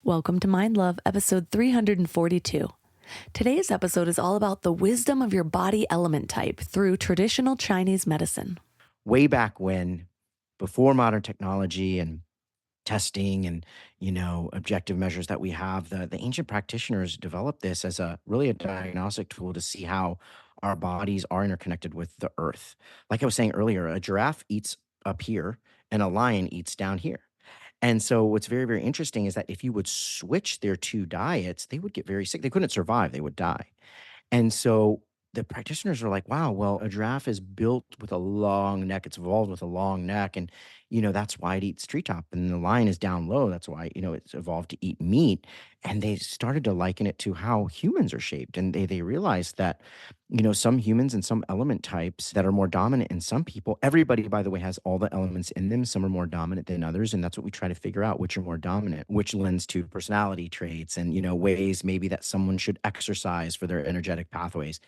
Welcome to Mind Love, episode 342. Today's episode is all about the wisdom of your body element type through traditional Chinese medicine. Way back when, before modern technology and testing and, objective measures that we have, the ancient practitioners developed this as a diagnostic tool to see how our bodies are interconnected with the earth. Like I was saying earlier, a giraffe eats up here and a lion eats down here. And so what's very, very interesting is that if you would switch their two diets, they would get very sick. They couldn't survive, they would die. And so the practitioners are like, wow, well, a giraffe is built with a long neck. It's evolved with a long neck. And, that's why it eats treetop. And the lion is down low. That's why, it's evolved to eat meat. And they started to liken it to how humans are shaped. And they realized that, some humans and some element types that are more dominant in some people, everybody, by the way, has all the elements in them. Some are more dominant than others. And that's what we try to figure out, which are more dominant, which lends to personality traits and, ways maybe that someone should exercise for their energetic pathways.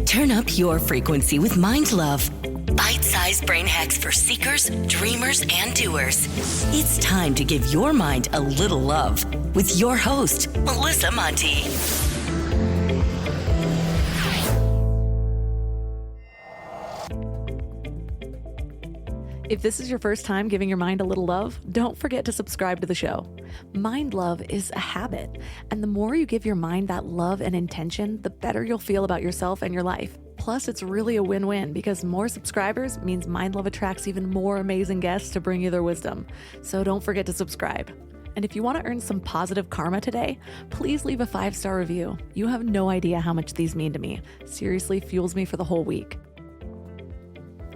Turn up your frequency with Mind Love. Bite-sized brain hacks for seekers, dreamers, and doers. It's time to give your mind a little love with your host, Melissa Monti. If this is your first time giving your mind a little love, don't forget to subscribe to the show. Mind love is a habit, and the more you give your mind that love and intention, the better you'll feel about yourself and your life. Plus, it's really a win-win because more subscribers means Mind Love attracts even more amazing guests to bring you their wisdom. So don't forget to subscribe. And if you want to earn some positive karma today, please leave a 5-star review. You have no idea how much these mean to me. Seriously fuels me for the whole week.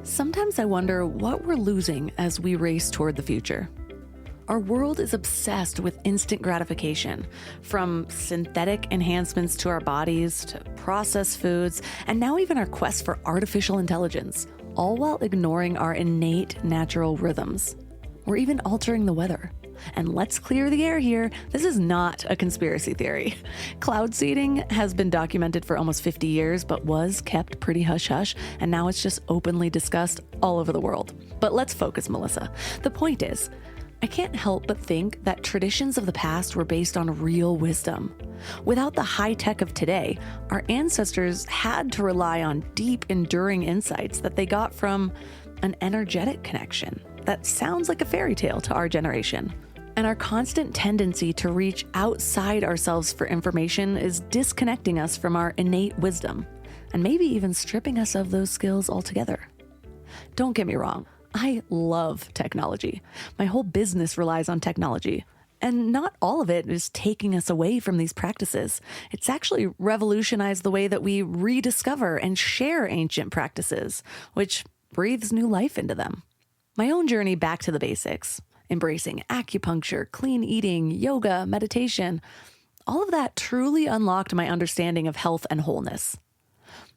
Sometimes I wonder what we're losing as we race toward the future. Our world is obsessed with instant gratification, from synthetic enhancements to our bodies, to processed foods, and now even our quest for artificial intelligence, all while ignoring our innate natural rhythms. We're even altering the weather. And let's clear the air here, this is not a conspiracy theory. Cloud seeding has been documented for almost 50 years, but was kept pretty hush-hush, and now it's just openly discussed all over the world. But let's focus, Melissa. The point is, I can't help but think that traditions of the past were based on real wisdom. Without the high tech of today, our ancestors had to rely on deep, enduring insights that they got from an energetic connection that sounds like a fairy tale to our generation. And our constant tendency to reach outside ourselves for information is disconnecting us from our innate wisdom, and maybe even stripping us of those skills altogether. Don't get me wrong, I love technology. My whole business relies on technology. And not all of it is taking us away from these practices. It's actually revolutionized the way that we rediscover and share ancient practices, which breathes new life into them. My own journey back to the basics, embracing acupuncture, clean eating, yoga, meditation, all of that truly unlocked my understanding of health and wholeness.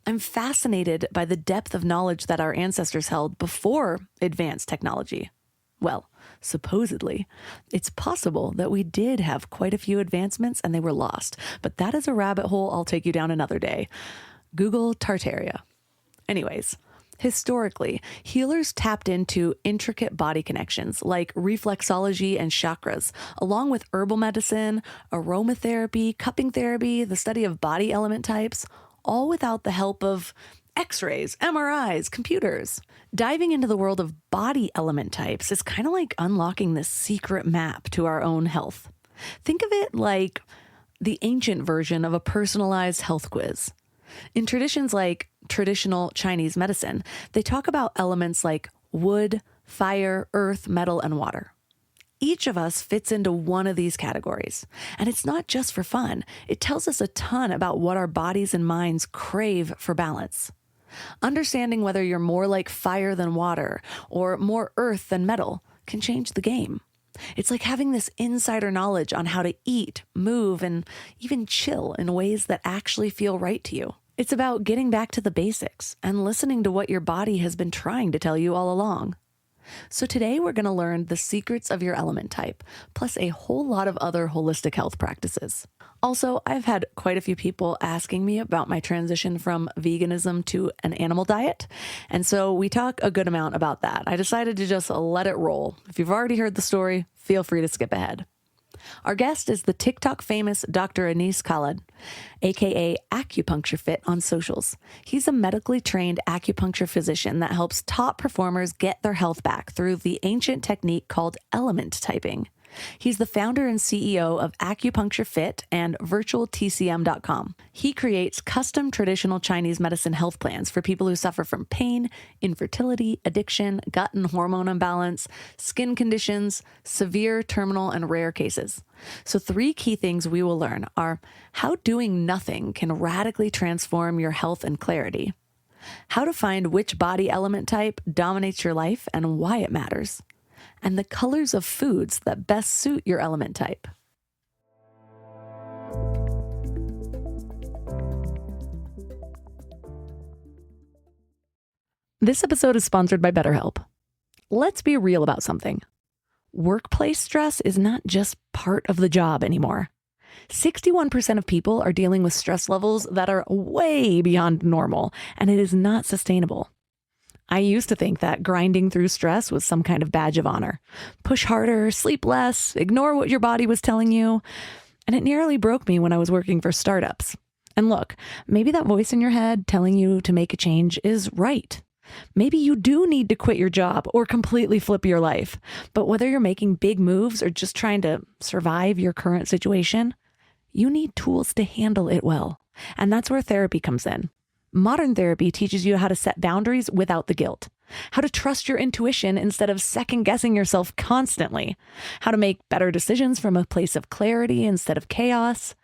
I'm fascinated by the depth of knowledge that our ancestors held before advanced technology. Well, supposedly, it's possible that we did have quite a few advancements and they were lost, but that is a rabbit hole I'll take you down another day. Google Tartaria. Anyways, historically, healers tapped into intricate body connections like reflexology and chakras, along with herbal medicine, aromatherapy, cupping therapy, the study of body element types, all without the help of X-rays, MRIs, computers. Diving into the world of body element types is kind of like unlocking this secret map to our own health. Think of it like the ancient version of a personalized health quiz. In traditions like traditional Chinese medicine, they talk about elements like wood, fire, earth, metal, and water. Each of us fits into one of these categories. And it's not just for fun. It tells us a ton about what our bodies and minds crave for balance. Understanding whether you're more like fire than water or more earth than metal can change the game. It's like having this insider knowledge on how to eat, move, and even chill in ways that actually feel right to you. It's about getting back to the basics and listening to what your body has been trying to tell you all along. So today we're going to learn the secrets of your element type, plus a whole lot of other holistic health practices. Also, I've had quite a few people asking me about my transition from veganism to an animal diet, and so we talk a good amount about that. I decided to just let it roll. If you've already heard the story, feel free to skip ahead. Our guest is the TikTok famous Dr. Anis Khaled, aka Acupuncture Fit on socials. He's a medically trained acupuncture physician that helps top performers get their health back through the ancient technique called element typing. He's the founder and CEO of Acupuncture Fit and virtualtcm.com. He creates custom traditional Chinese medicine health plans for people who suffer from pain, infertility, addiction, gut and hormone imbalance, skin conditions, severe, terminal, and rare cases. So 3 key things we will learn are how doing nothing can radically transform your health and clarity, how to find which body element type dominates your life and why it matters, and the colors of foods that best suit your element type. This episode is sponsored by BetterHelp. Let's be real about something. Workplace stress is not just part of the job anymore. 61% of people are dealing with stress levels that are way beyond normal, and it is not sustainable. I used to think that grinding through stress was some kind of badge of honor. Push harder, sleep less, ignore what your body was telling you. And it nearly broke me when I was working for startups. And look, maybe that voice in your head telling you to make a change is right. Maybe you do need to quit your job or completely flip your life. But whether you're making big moves or just trying to survive your current situation, you need tools to handle it well. And that's where therapy comes in. Modern therapy teaches you how to set boundaries without the guilt, how to trust your intuition instead of second-guessing yourself constantly, how to make better decisions from a place of clarity instead of chaos.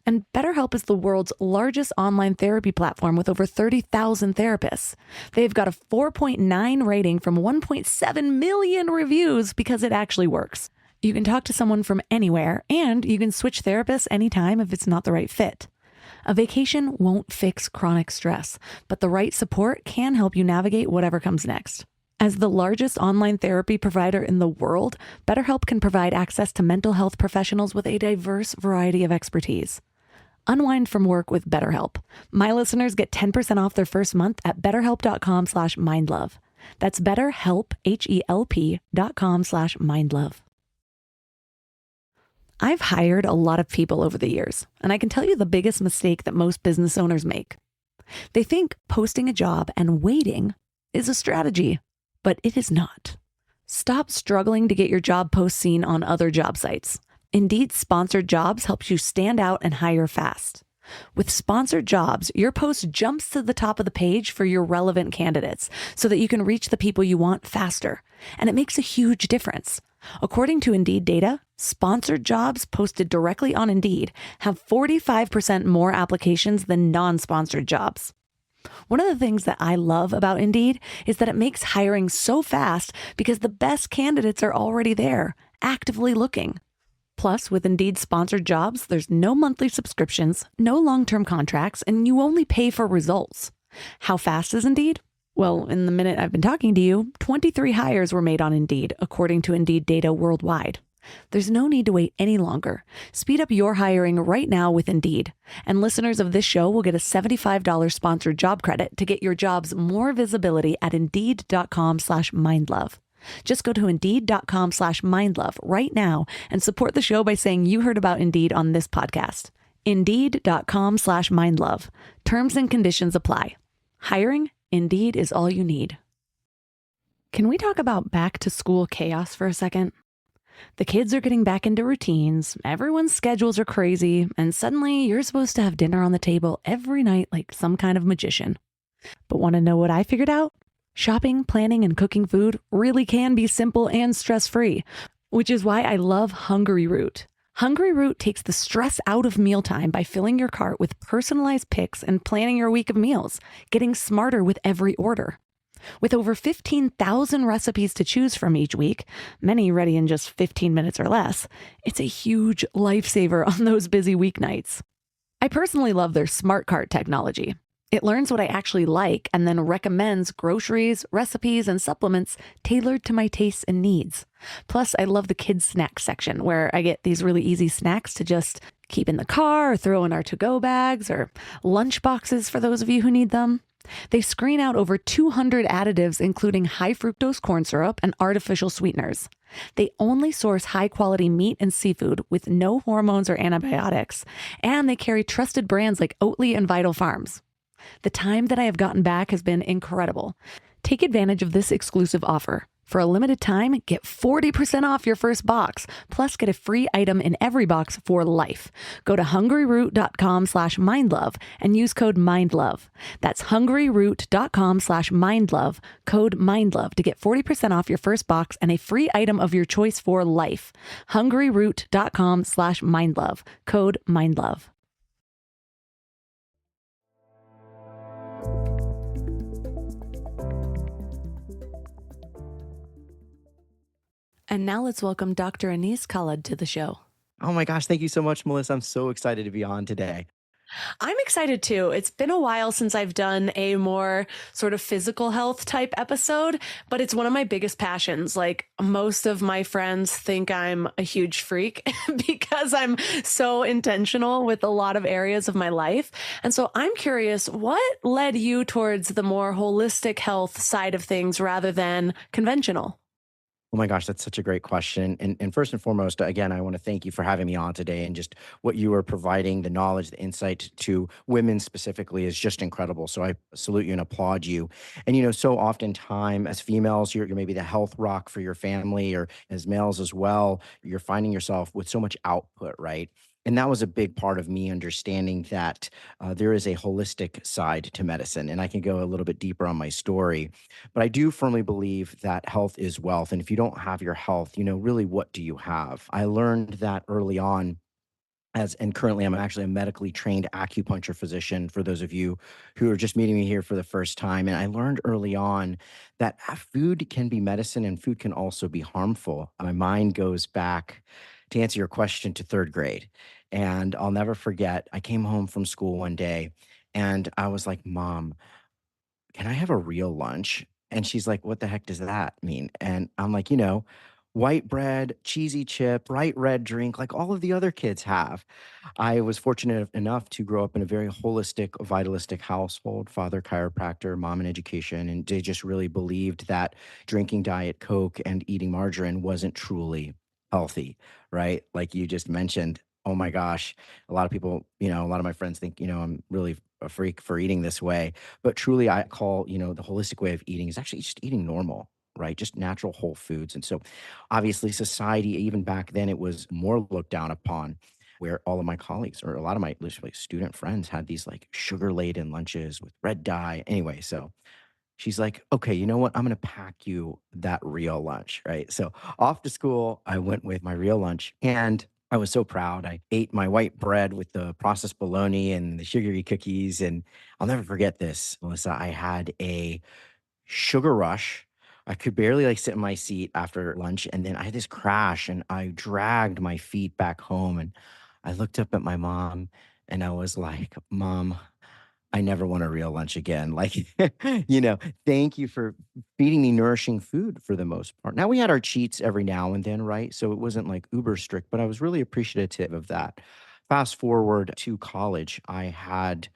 And BetterHelp is the world's largest online therapy platform with over 30,000 therapists. They've got a 4.9 rating from 1.7 million reviews because it actually works. You can talk to someone from anywhere, and you can switch therapists anytime if it's not the right fit. A vacation won't fix chronic stress, but the right support can help you navigate whatever comes next. As the largest online therapy provider in the world, BetterHelp can provide access to mental health professionals with a diverse variety of expertise. Unwind from work with BetterHelp. My listeners get 10% off their first month at betterhelp.com/mindlove. That's BetterHelp, HELP.com/mindlove. I've hired a lot of people over the years, and I can tell you the biggest mistake that most business owners make. They think posting a job and waiting is a strategy, but it is not. Stop struggling to get your job post seen on other job sites. Indeed, sponsored jobs helps you stand out and hire fast. With sponsored jobs, your post jumps to the top of the page for your relevant candidates so that you can reach the people you want faster, and it makes a huge difference. According to Indeed data, sponsored jobs posted directly on Indeed have 45% more applications than non-sponsored jobs. One of the things that I love about Indeed is that it makes hiring so fast because the best candidates are already there, actively looking. Plus, with Indeed sponsored jobs, there's no monthly subscriptions, no long-term contracts, and you only pay for results. How fast is Indeed? Well, in the minute I've been talking to you, 23 hires were made on Indeed, according to Indeed data worldwide. There's no need to wait any longer. Speed up your hiring right now with Indeed. And listeners of this show will get a $75 sponsored job credit to get your jobs more visibility at Indeed.com/mindlove. Just go to Indeed.com/mindlove right now and support the show by saying you heard about Indeed on this podcast. Indeed.com/mindlove. Terms and conditions apply. Hiring? Indeed is all you need. Can we talk about back to school chaos for a second? The kids are getting back into routines, everyone's schedules are crazy, and suddenly you're supposed to have dinner on the table every night like some kind of magician. But want to know what I figured out? Shopping, planning, and cooking food really can be simple and stress-free, which is why I love Hungry Root. Hungry Root takes the stress out of mealtime by filling your cart with personalized picks and planning your week of meals, getting smarter with every order. With over 15,000 recipes to choose from each week, many ready in just 15 minutes or less, it's a huge lifesaver on those busy weeknights. I personally love their smart cart technology. It learns what I actually like and then recommends groceries, recipes, and supplements tailored to my tastes and needs. Plus, I love the kids' snack section where I get these really easy snacks to just keep in the car or throw in our to go bags or lunch boxes for those of you who need them. They screen out over 200 additives, including high fructose corn syrup and artificial sweeteners. They only source high quality meat and seafood with no hormones or antibiotics, and they carry trusted brands like Oatly and Vital Farms. The time that I have gotten back has been incredible. Take advantage of this exclusive offer. For a limited time, get 40% off your first box, plus get a free item in every box for life. Go to hungryroot.com/mindlove and use code MINDLOVE. That's hungryroot.com/mindlove, code MINDLOVE to get 40% off your first box and a free item of your choice for life. hungryroot.com/mindlove, code MINDLOVE. And now let's welcome Dr. Anis Khaled to the show. Oh my gosh, thank you so much, Melissa. I'm so excited to be on today. I'm excited too. It's been a while since I've done a more sort of physical health type episode, but it's one of my biggest passions. Like, most of my friends think I'm a huge freak because I'm so intentional with a lot of areas of my life. And so I'm curious, what led you towards the more holistic health side of things rather than conventional? Oh my gosh, that's such a great question. And first and foremost, again, I want to thank you for having me on today, and just what you are providing, the knowledge, the insight to women specifically is just incredible. So I salute you and applaud you. And, so oftentimes as females, you're maybe the health rock for your family, or as males as well, you're finding yourself with so much output, right? And that was a big part of me understanding that there is a holistic side to medicine. And I can go a little bit deeper on my story. But I do firmly believe that health is wealth. And if you don't have your health, really, what do you have? I learned that early on. And currently, I'm actually a medically trained acupuncture physician, for those of you who are just meeting me here for the first time. And I learned early on that food can be medicine and food can also be harmful. My mind goes back, to answer your question, to third grade. And I'll never forget, I came home from school one day and I was like, Mom, can I have a real lunch? And she's like, what the heck does that mean? And I'm like, white bread, cheesy chip, bright red drink, like all of the other kids have. I was fortunate enough to grow up in a very holistic, vitalistic household, father chiropractor, mom in education, and they just really believed that drinking Diet Coke and eating margarine wasn't truly healthy, right? Like you just mentioned. Oh my gosh. A lot of people, a lot of my friends think, I'm really a freak for eating this way. But truly, I call, the holistic way of eating is actually just eating normal, right? Just natural whole foods. And so obviously, society, even back then, it was more looked down upon, where all of my colleagues, or a lot of my literally student friends, had these like sugar laden lunches with red dye. Anyway, so she's like, okay, you know what? I'm going to pack you that real lunch, right? So off to school, I went with my real lunch, and I was so proud. I ate my white bread with the processed bologna and the sugary cookies. And I'll never forget this, Melissa. I had a sugar rush. I could barely like sit in my seat after lunch. And then I had this crash and I dragged my feet back home. And I looked up at my mom and I was like, Mom, I never want a real lunch again. Like, thank you for feeding me nourishing food for the most part. Now, we had our cheats every now and then, right? So it wasn't like uber strict, but I was really appreciative of that. Fast forward to college, I had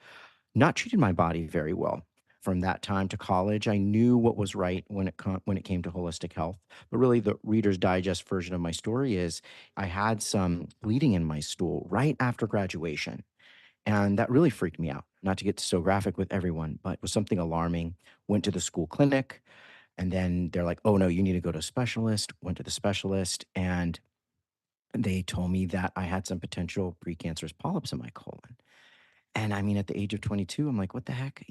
not treated my body very well. From that time to college, I knew what was right when it came to holistic health. But really, the Reader's Digest version of my story is I had some bleeding in my stool right after graduation. And that really freaked me out. Not to get so graphic with everyone, but it was something alarming. Went to the school clinic, and then they're like, oh no, you need to go to a specialist. Went to the specialist, and they told me that I had some potential precancerous polyps in my colon. And I mean, at the age of 22, I'm like, what the heck?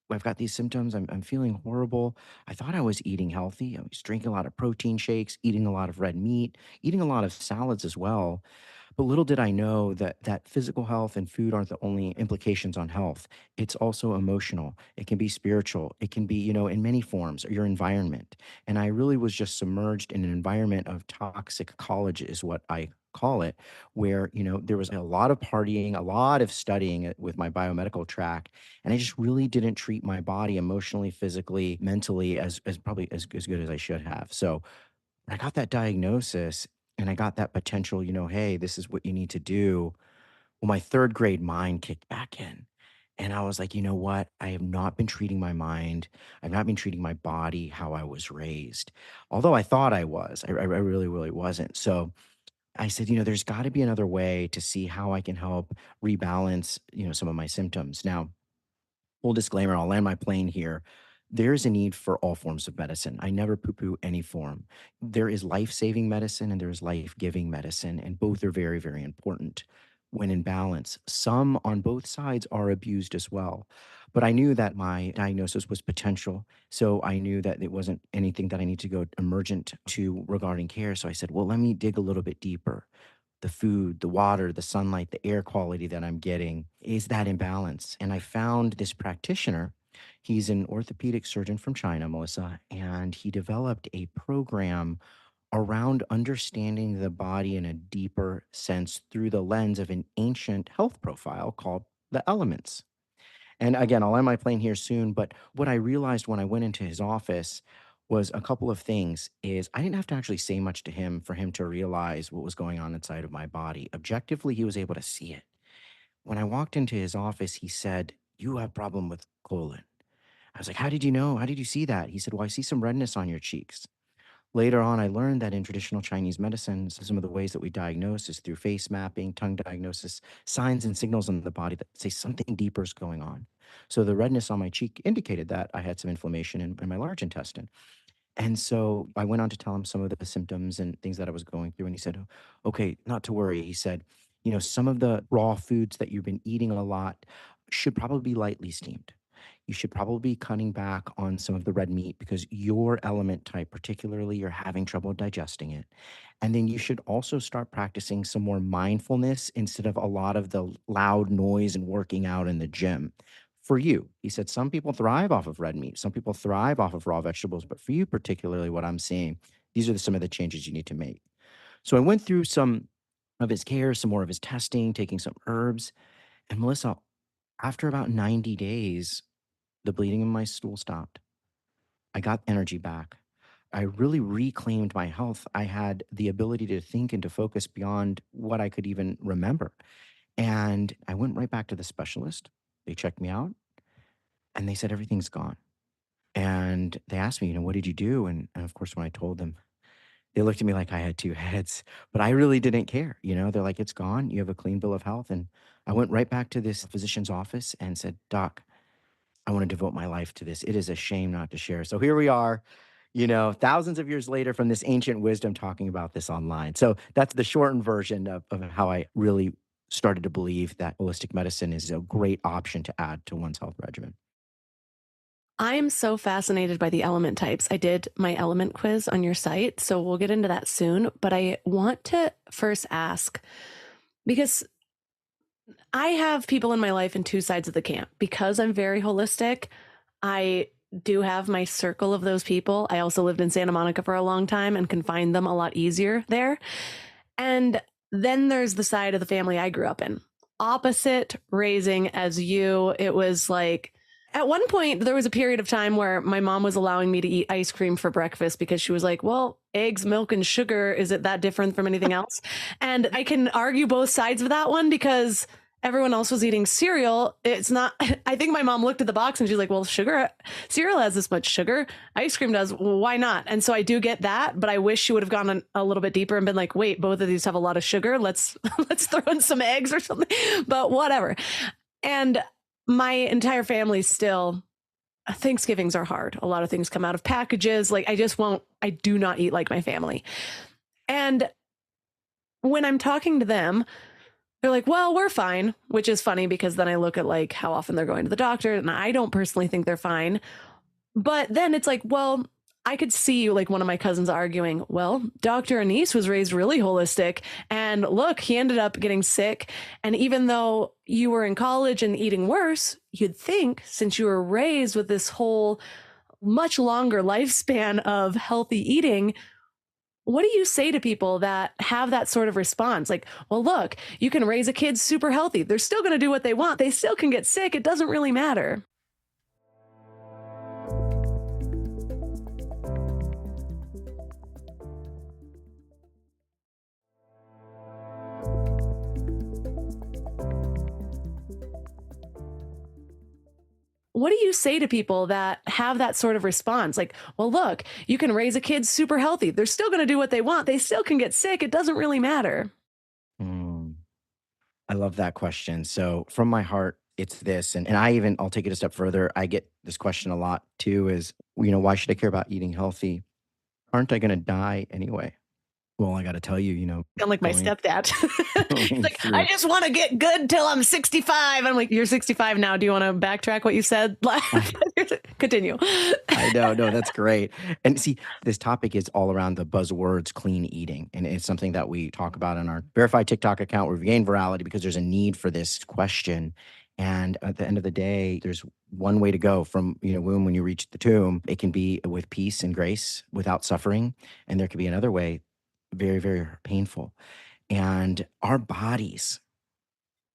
I've got these symptoms. I'm feeling horrible. I thought I was eating healthy. I was drinking a lot of protein shakes, eating a lot of red meat, eating a lot of salads as well. But little did I know that physical health and food aren't the only implications on health. It's also emotional. It can be spiritual. It can be, in many forms, your environment. And I really was just submerged in an environment of toxic college, is what I call it, where, there was a lot of partying, a lot of studying with my biomedical track. And I just really didn't treat my body emotionally, physically, mentally as probably as good as I should have. So when I got that diagnosis and I got that potential, hey, this is what you need to do. Well, my third grade mind kicked back in. And I was like, you know what? I have not been treating my mind. I've not been treating my body how I was raised. Although I thought I was, I really, really wasn't. So I said, there's got to be another way to see how I can help rebalance, some of my symptoms. Now, full disclaimer, I'll land my plane here. There's a need for all forms of medicine. I never poo poo any form. There is life saving medicine and there's life giving medicine, and both are very, very important when in balance. Some on both sides are abused as well. But I knew that my diagnosis was potential. So I knew that it wasn't anything that I need to go emergent to regarding care. So I said, well, let me dig a little bit deeper. The food, the water, the sunlight, the air quality that I'm getting, is that imbalance? And I found this practitioner. He's an orthopedic surgeon from China, Melissa, and he developed a program around understanding the body in a deeper sense through the lens of an ancient health profile called the elements. And again, I'll land my plane here soon, but what I realized when I went into his office was a couple of things. Is I didn't have to actually say much to him for him to realize what was going on inside of my body. Objectively, he was able to see it. When I walked into his office, he said, "You have a problem with colon." I was like, "How did you know? How did you see that?" He said, "Well, I see some redness on your cheeks." Later on, I learned that in traditional Chinese medicine, some of the ways that we diagnose is through face mapping, tongue diagnosis, signs and signals in the body that say something deeper is going on. So the redness on my cheek indicated that I had some inflammation in my large intestine. And so I went on to tell him some of the symptoms and things that I was going through. And he said, "Okay, not to worry." He said, some of the raw foods that you've been eating a lot should probably be lightly steamed. You should probably be cutting back on some of the red meat because your element type, particularly, you're having trouble digesting it. And then you should also start practicing some more mindfulness instead of a lot of the loud noise and working out in the gym. For you, he said, some people thrive off of red meat, some people thrive off of raw vegetables, but for you, particularly, what I'm seeing, these are some of the changes you need to make. So I went through some of his care, some more of his testing, taking some herbs. And Melissa, after about 90 days, the bleeding in my stool stopped. I got energy back. I really reclaimed my health. I had the ability to think and to focus beyond what I could even remember. And I went right back to the specialist. They checked me out and they said, everything's gone. And they asked me, what did you do? And of course, when I told them, they looked at me like I had two heads, but I really didn't care. They're like, it's gone. You have a clean bill of health. And I went right back to this physician's office and said, "Doc, I want to devote my life to this. It is a shame not to share." So here we are, thousands of years later from this ancient wisdom talking about this online. So that's the shortened version of how I really started to believe that holistic medicine is a great option to add to one's health regimen. I am so fascinated by the element types. I did my element quiz on your site, so we'll get into that soon. But I want to first ask, because I have people in my life in two sides of the camp. Because I'm very holistic, I do have my circle of those people. I also lived in Santa Monica for a long time and can find them a lot easier there. And then there's the side of the family I grew up in. Opposite raising as you. It was like, at one point, there was a period of time where my mom was allowing me to eat ice cream for breakfast because she was like, well, eggs, milk, and sugar, is it that different from anything else? And I can argue both sides of that one because everyone else was eating cereal. It's not, I think my mom looked at the box and she's like, well, cereal has this much sugar. Ice cream does. Well, why not? And so I do get that, but I wish she would have gone a little bit deeper and been like, wait, both of these have a lot of sugar. Let's throw in some eggs or something, but whatever. And my entire family still, Thanksgivings are hard. A lot of things come out of packages. Like I do not eat like my family. And when I'm talking to them, they're like, well, we're fine, which is funny because then I look at like how often they're going to the doctor and I don't personally think they're fine. But then it's like, well, I could see like one of my cousins arguing, well, Dr. Anise was raised really holistic and look, he ended up getting sick. And even though you were in college and eating worse, you'd think since you were raised with this whole much longer lifespan of healthy eating, What do you say to people that have that sort of response? Like, well, look, you can raise a kid super healthy. They're still going to do what they want. They still can get sick. It doesn't really matter. What do you say to people that have that sort of response? Like, well, look, you can raise a kid super healthy. They're still going to do what they want. They still can get sick. It doesn't really matter. Mm, I love that question. So from my heart, it's this, and I'll take it a step further. I get this question a lot too is, why should I care about eating healthy? Aren't I going to die anyway? Well, I got to tell you, Sound like my going stepdad. He's going like, I through just want to get good till I'm 65. I'm like, you're 65 now. Do you want to backtrack what you said? Continue. I know, no, that's great. And see, this topic is all around the buzzwords clean eating. And it's something that we talk about on our verified TikTok account. We've gained virality because there's a need for this question. And at the end of the day, there's one way to go from, womb when you reach the tomb. It can be with peace and grace without suffering. And there could be another way, very, very painful. And our bodies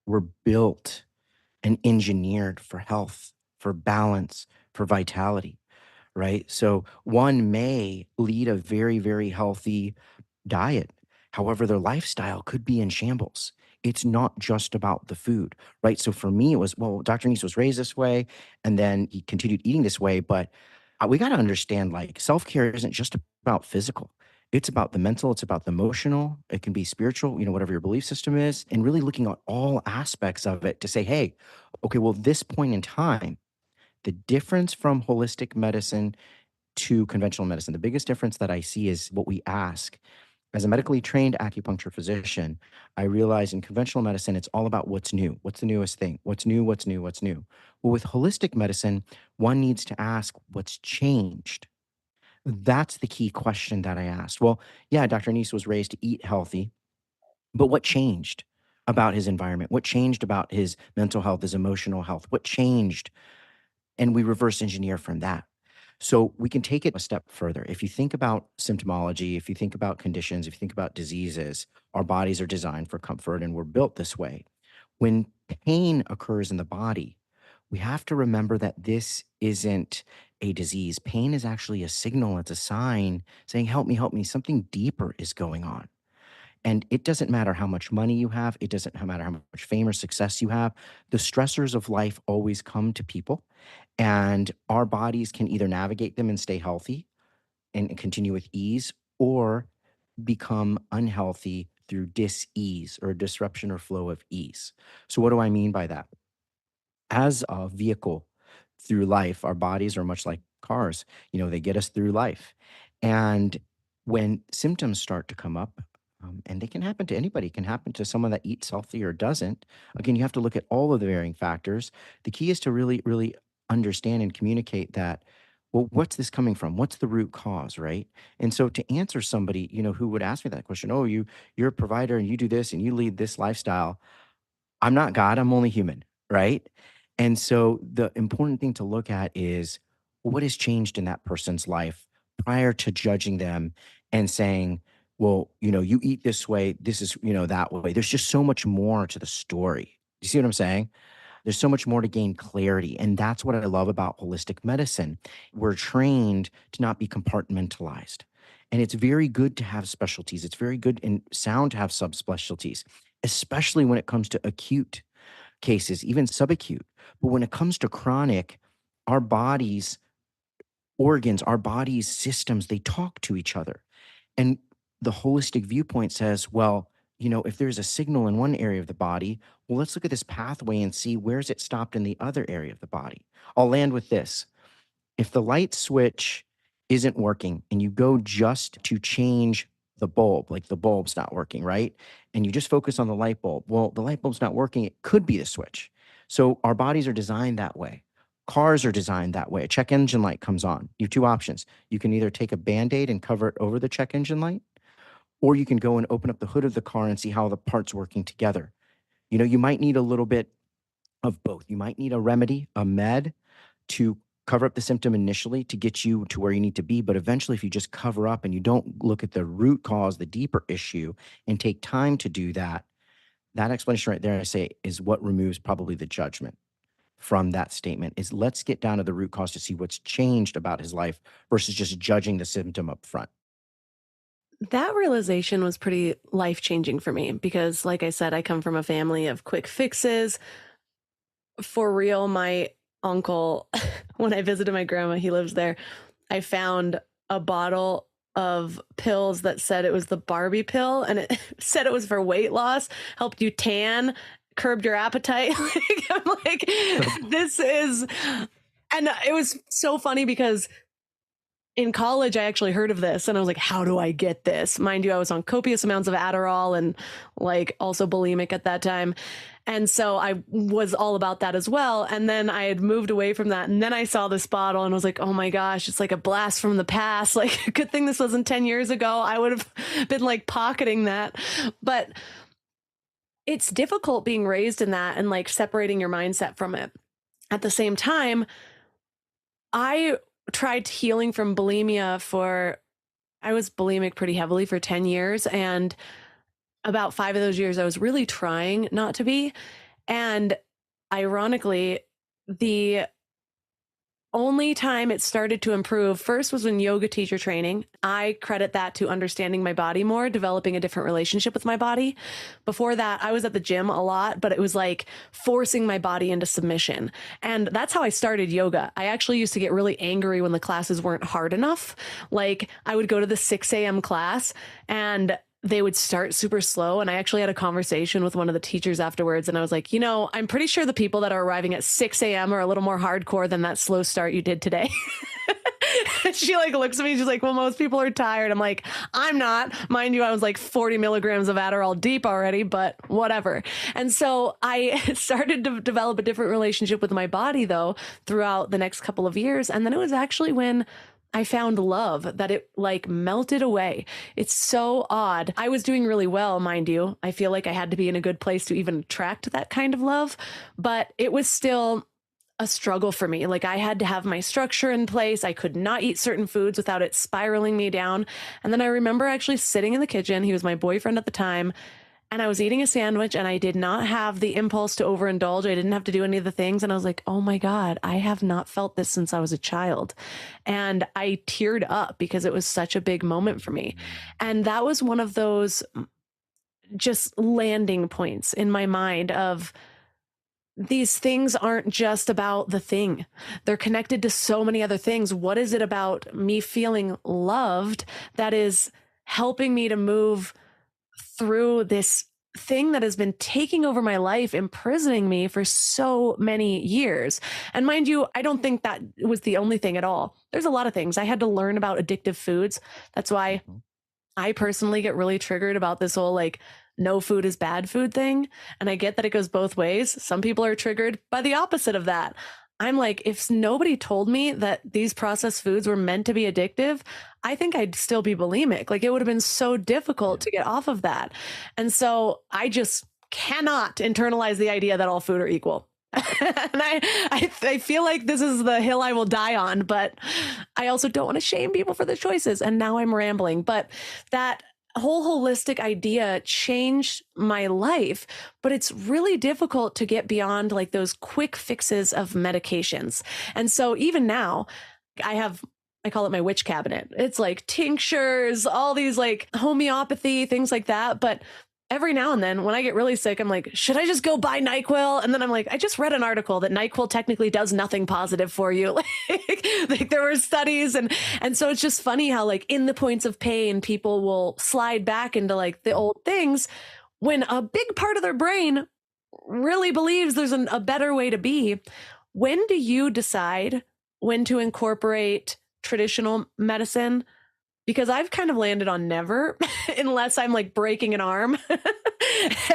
were built and engineered for health, for balance, for vitality, right? So one may lead a very, very healthy diet. However, their lifestyle could be in shambles. It's not just about the food, right? So for me, it was, well, Dr. Nice was raised this way, and then he continued eating this way. But we got to understand like self care isn't just about physical. It's about the mental, it's about the emotional, it can be spiritual, whatever your belief system is, and really looking at all aspects of it to say, hey, okay, well, this point in time, the difference from holistic medicine to conventional medicine, the biggest difference that I see is what we ask. As a medically trained acupuncture physician, I realize in conventional medicine, it's all about what's new. What's the newest thing? What's new? What's new? What's new? Well, with holistic medicine, one needs to ask what's changed. That's the key question that I asked. Well, yeah, Dr. Nice was raised to eat healthy, but what changed about his environment? What changed about his mental health, his emotional health? What changed? And we reverse engineer from that. So we can take it a step further. If you think about symptomology, if you think about conditions, if you think about diseases, our bodies are designed for comfort and we're built this way. When pain occurs in the body, we have to remember that this isn't a disease. Pain is actually a signal, it's a sign saying, help me. Something deeper is going on. And it doesn't matter how much money you have, it doesn't matter how much fame or success you have. The stressors of life always come to people, and our bodies can either navigate them and stay healthy and continue with ease, or become unhealthy through dis-ease or disruption or flow of ease. So, what do I mean by that? As a vehicle through life, our bodies are much like cars. They get us through life. And when symptoms start to come up, and they can happen to anybody, it can happen to someone that eats healthy or doesn't. Again, you have to look at all of the varying factors. The key is to really, really understand and communicate that, well, what's this coming from? What's the root cause, right? And so to answer somebody, who would ask me that question, oh, you're a provider and you do this and you lead this lifestyle. I'm not God, I'm only human, right? And so the important thing to look at is what has changed in that person's life prior to judging them and saying, well, you eat this way, this is, that way. There's just so much more to the story. You see what I'm saying? There's so much more to gain clarity. And that's what I love about holistic medicine. We're trained to not be compartmentalized. And it's very good to have specialties. It's very good and sound to have subspecialties, especially when it comes to acute cases, even subacute. But when it comes to chronic, our bodies, organs, our bodies, systems, they talk to each other. And the holistic viewpoint says, well, if there's a signal in one area of the body, well, let's look at this pathway and see where's it stopped in the other area of the body. I'll land with this. If the light switch isn't working and you go just to change the bulb, like the bulb's not working, right? And you just focus on the light bulb. Well, the light bulb's not working. It could be the switch. So our bodies are designed that way. Cars are designed that way. A check engine light comes on. You have two options. You can either take a Band-Aid and cover it over the check engine light, or you can go and open up the hood of the car and see how the parts working together. You might need a little bit of both. You might need a remedy, a med to cover up the symptom initially to get you to where you need to be. But eventually, if you just cover up and you don't look at the root cause, the deeper issue, and take time to do that, that explanation right there, I say, is what removes probably the judgment from that statement. Is let's get down to the root cause to see what's changed about his life versus just judging the symptom up front. That realization was pretty life changing for me because, like I said, I come from a family of quick fixes. For real, my uncle, when I visited my grandma, he lives there, I found a bottle of pills that said it was the Barbie pill and it said it was for weight loss, helped you tan, curbed your appetite. Like, I'm like, this is, and it was so funny because in college, I actually heard of this and I was like, how do I get this? Mind you, I was on copious amounts of Adderall and like also bulimic at that time. And so I was all about that as well. And then I had moved away from that. And then I saw this bottle and was like, oh my gosh, it's like a blast from the past. Like, good thing this wasn't 10 years ago. I would have been like pocketing that. But it's difficult being raised in that and like separating your mindset from it. At the same time, I tried healing from bulimia for, I was bulimic pretty heavily for 10 years. And about 5 of those years, I was really trying not to be. And ironically, the only time it started to improve first was when yoga teacher training. I credit that to understanding my body more, developing a different relationship with my body. Before that, I was at the gym a lot, but it was like forcing my body into submission. And that's how I started yoga. I actually used to get really angry when the classes weren't hard enough. Like I would go to the 6 a.m. class and they would start super slow. And I actually had a conversation with one of the teachers afterwards. And I was like, you know, I'm pretty sure the people that are arriving at 6 a.m. are a little more hardcore than that slow start you did today. She like looks at me. She's like, well, most people are tired. I'm like, I'm not. Mind you, I was like 40 milligrams of Adderall deep already, but whatever. And so I started to develop a different relationship with my body, though, throughout the next couple of years. And then it was actually when I found love that it like melted away. It's so odd. I was doing really well, mind you. I feel like I had to be in a good place to even attract that kind of love, but it was still a struggle for me. Like I had to have my structure in place. I could not eat certain foods without it spiraling me down. And then I remember actually sitting in the kitchen. He was my boyfriend at the time. And I was eating a sandwich and I did not have the impulse to overindulge. I didn't have to do any of the things. And I was like, oh my God, I have not felt this since I was a child. And I teared up because it was such a big moment for me. And that was one of those just landing points in my mind of these things aren't just about the thing. They're connected to so many other things. What is it about me feeling loved that is helping me to move through this thing that has been taking over my life, imprisoning me for so many years? And mind you, I don't think that was the only thing at all. There's a lot of things. I had to learn about addictive foods. That's why I personally get really triggered about this whole like no food is bad food thing. And I get that it goes both ways. Some people are triggered by the opposite of that. I'm like, if nobody told me that these processed foods were meant to be addictive, I think I'd still be bulimic. Like it would have been so difficult to get off of that. And so I just cannot internalize the idea that all food are equal. And I feel like this is the hill I will die on, but I also don't want to shame people for their choices. And now I'm rambling, but that whole holistic idea changed my life, but it's really difficult to get beyond like those quick fixes of medications. And so even now I call it my witch cabinet. It's like tinctures, all these like homeopathy, things like that. But every now and then when I get really sick, I'm like, should I just go buy NyQuil? And then I'm like, I just read an article that NyQuil technically does nothing positive for you. Like there were studies. And so it's just funny how like in the points of pain, people will slide back into like the old things when a big part of their brain really believes there's a better way to be. When do you decide when to incorporate traditional medicine? Because I've kind of landed on never, unless I'm like breaking an arm.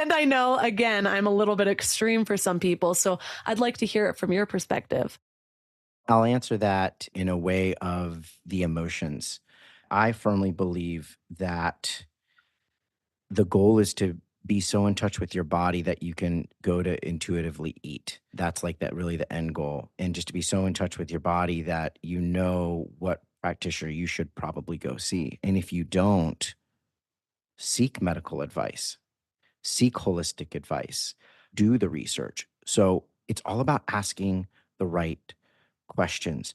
And I know, again, I'm a little bit extreme for some people. So I'd like to hear it from your perspective. I'll answer that in a way of the emotions. I firmly believe that the goal is to be so in touch with your body that you can go to intuitively eat. That's like that really the end goal. And just to be so in touch with your body that you know what practitioner you should probably go see. And if you don't, seek medical advice, seek holistic advice, do the research. So it's all about asking the right questions.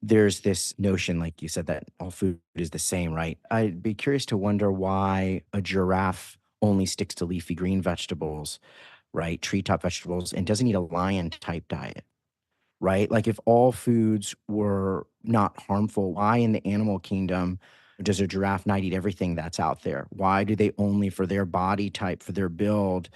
There's this notion, like you said, that all food is the same, right? I'd be curious to wonder why a giraffe only sticks to leafy green vegetables, right? Treetop vegetables, and doesn't eat a lion type diet, right? Like if all foods were not harmful, why in the animal kingdom does a giraffe not eat everything that's out there? Why do they only for their body type, for their build,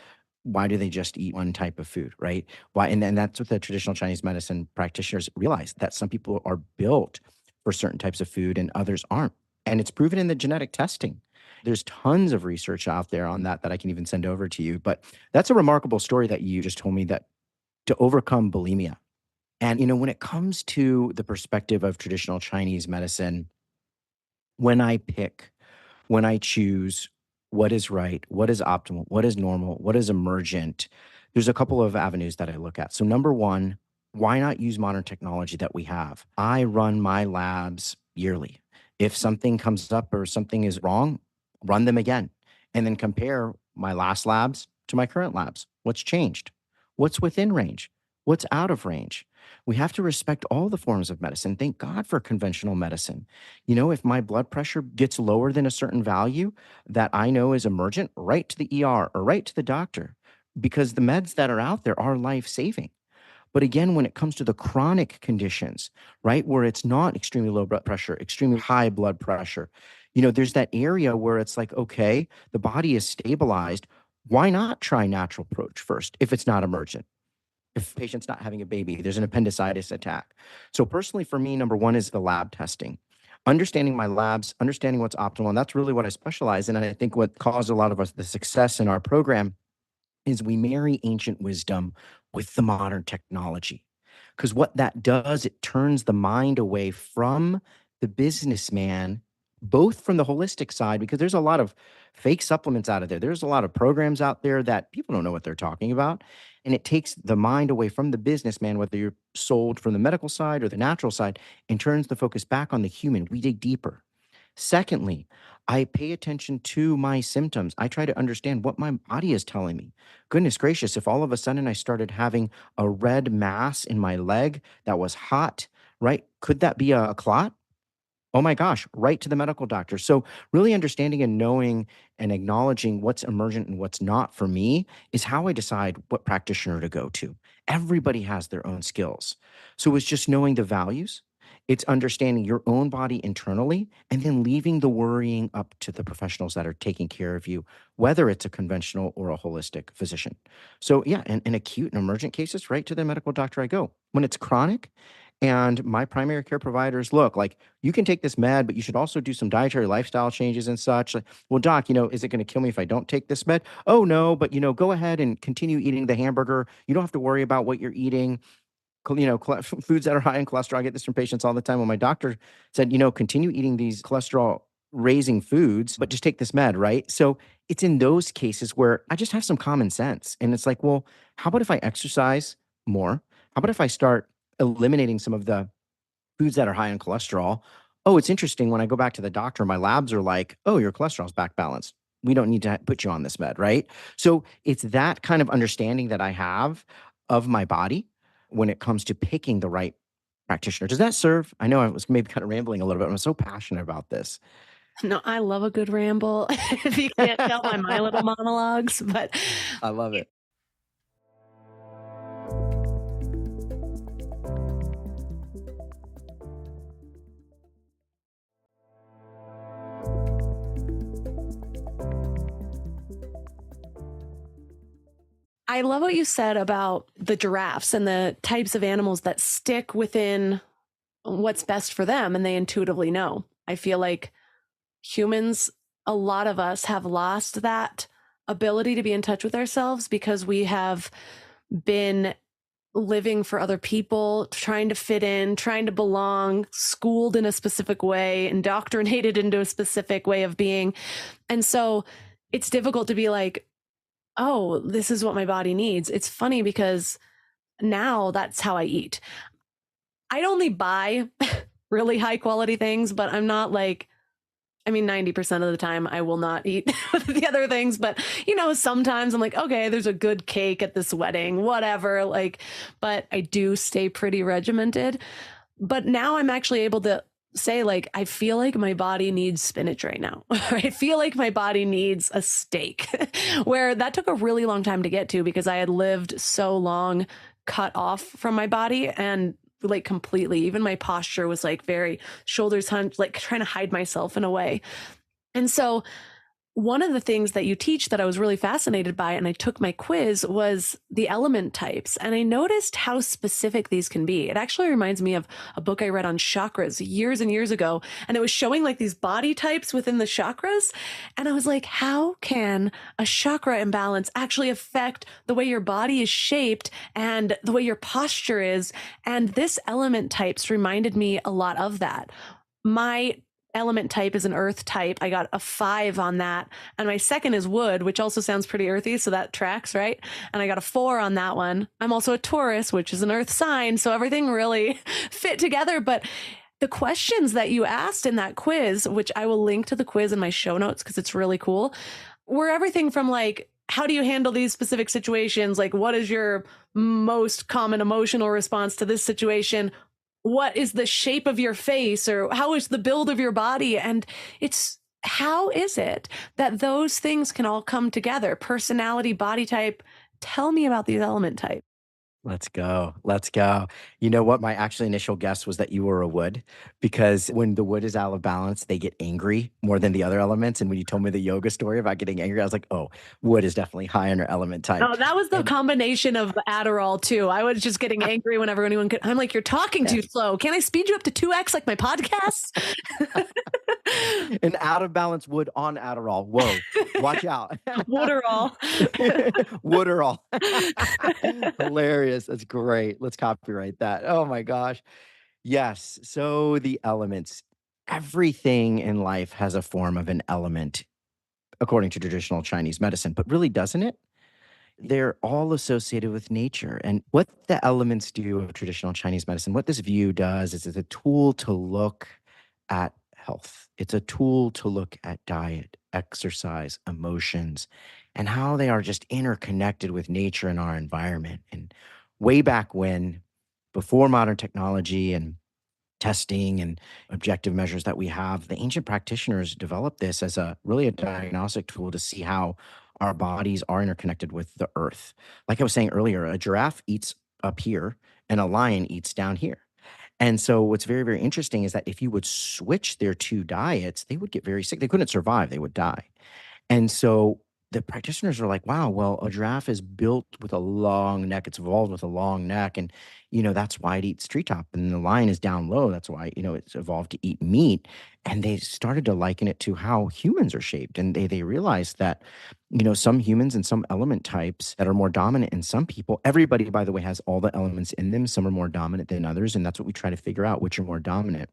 why do they just eat one type of food, right? Why? And that's what the traditional Chinese medicine practitioners realize that some people are built for certain types of food and others aren't. And it's proven in the genetic testing. There's tons of research out there on that I can even send over to you. But that's a remarkable story that you just told me that to overcome bulimia. And, when it comes to the perspective of traditional Chinese medicine, when I pick, when I choose what is right, what is optimal, what is normal, what is emergent, there's a couple of avenues that I look at. So, number one, why not use modern technology that we have? I run my labs yearly. If something comes up or something is wrong, run them again and then compare my last labs to my current labs. What's changed? What's within range? What's out of range? We have to respect all the forms of medicine. Thank God for conventional medicine. If my blood pressure gets lower than a certain value that I know is emergent, right to the ER or right to the doctor, because the meds that are out there are life saving. But again, when it comes to the chronic conditions, right, where it's not extremely low blood pressure, extremely high blood pressure, there's that area where it's like, okay, the body is stabilized. Why not try natural approach first if it's not emergent? If patient's not having a baby, there's an appendicitis attack. So personally for me, number one is the lab testing. Understanding my labs, understanding what's optimal. And that's really what I specialize in. And I think what caused a lot of us the success in our program is we marry ancient wisdom with the modern technology. Because what that does, it turns the mind away from the businessman, both from the holistic side, because there's a lot of fake supplements out of there. There's a lot of programs out there that people don't know what they're talking about. And it takes the mind away from the businessman, whether you're sold from the medical side or the natural side, and turns the focus back on the human. We dig deeper. Secondly, I pay attention to my symptoms. I try to understand what my body is telling me. Goodness gracious, if all of a sudden I started having a red mass in my leg that was hot, right? Could that be a clot? Oh my gosh, right to the medical doctor. So, really understanding and knowing and acknowledging what's emergent and what's not for me is how I decide what practitioner to go to. Everybody has their own skills. So, it's just knowing the values, it's understanding your own body internally, and then leaving the worrying up to the professionals that are taking care of you, whether it's a conventional or a holistic physician. So, yeah, in acute and emergent cases, right to the medical doctor I go. When it's chronic, and my primary care providers, look, like you can take this med, but you should also do some dietary lifestyle changes and such. Like, well, doc, is it going to kill me if I don't take this med? Oh, no, but go ahead and continue eating the hamburger. You don't have to worry about what you're eating. Foods that are high in cholesterol. I get this from patients all the time. When my doctor said, continue eating these cholesterol raising foods, but just take this med, right? So it's in those cases where I just have some common sense. And it's like, well, how about if I exercise more? How about if I start eliminating some of the foods that are high in cholesterol? Oh, it's interesting. When I go back to the doctor, my labs are like, oh, your cholesterol's back balanced. We don't need to put you on this med, right? So it's that kind of understanding that I have of my body when it comes to picking the right practitioner. Does that serve? I know I was maybe kind of rambling a little bit. I'm so passionate about this. No, I love a good ramble. If you can't tell by my little monologues, but I love it. I love what you said about the giraffes and the types of animals that stick within what's best for them and they intuitively know. I feel like humans, a lot of us have lost that ability to be in touch with ourselves because we have been living for other people, trying to fit in, trying to belong, schooled in a specific way, indoctrinated into a specific way of being. And so it's difficult to be like, oh, this is what my body needs. It's funny because now that's how I eat. I'd only buy really high quality things, but I'm not like, I mean, 90% of the time I will not eat the other things, but sometimes I'm like, okay, there's a good cake at this wedding, whatever, like, but I do stay pretty regimented. But now I'm actually able to say, like, I feel like my body needs spinach right now. I feel like my body needs a steak, where that took a really long time to get to because I had lived so long cut off from my body and like completely, even my posture was like very shoulders hunched, like trying to hide myself in a way. And so one of the things that you teach that I was really fascinated by, and I took my quiz, was the element types. And I noticed how specific these can be. It actually reminds me of a book I read on chakras years and years ago. And it was showing like these body types within the chakras. And I was like, how can a chakra imbalance actually affect the way your body is shaped and the way your posture is? And this element types reminded me a lot of that. My element type is an earth type. I got a 5 on that. And my second is wood, which also sounds pretty earthy. So that tracks, right? And I got a 4 on that one. I'm also a Taurus, which is an earth sign. So everything really fit together. But the questions that you asked in that quiz, which I will link to the quiz in my show notes because it's really cool, were everything from like, how do you handle these specific situations? Like, what is your most common emotional response to this situation? What is the shape of your face, or how is the build of your body? And it's, how is it that those things can all come together? Personality, body type. Tell me about these element types. Let's go. Let's go. You know what? My actual initial guess was that you were a wood because when the wood is out of balance, they get angry more than the other elements. And when you told me the yoga story about getting angry, I was like, oh, wood is definitely high on our element type. Oh, that was the And combination of Adderall too. I was just getting angry whenever anyone could. I'm like, you're talking too slow. Can I speed you up to 2x like my podcast? an out of balance wood on Adderall. Whoa, watch out. Waterall. Wooderall. Hilarious. That's great. Let's copyright that. Oh my gosh. Yes. So the elements, everything in life has a form of an element, according to traditional Chinese medicine, but really doesn't it? They're all associated with nature. And what the elements do of traditional Chinese medicine, what this view does is it's a tool to look at health. It's a tool to look at diet, exercise, emotions, and how they are just interconnected with nature and our environment. And way back when, before modern technology and testing and objective measures that we have, the ancient practitioners developed this as a really a diagnostic tool to see how our bodies are interconnected with the earth. Like I was saying earlier, a giraffe eats up here and a lion eats down here. And so what's very, very interesting is that if you would switch their two diets, they would get very sick. They couldn't survive, they would die. And so the practitioners are like, wow, well, a giraffe is built with a long neck. It's evolved with a long neck. And, that's why it eats treetop. And the lion is down low. That's why, it's evolved to eat meat. And they started to liken it to how humans are shaped. And they realized that, some humans and some element types that are more dominant in some people, everybody, by the way, has all the elements in them. Some are more dominant than others. And that's what we try to figure out, which are more dominant,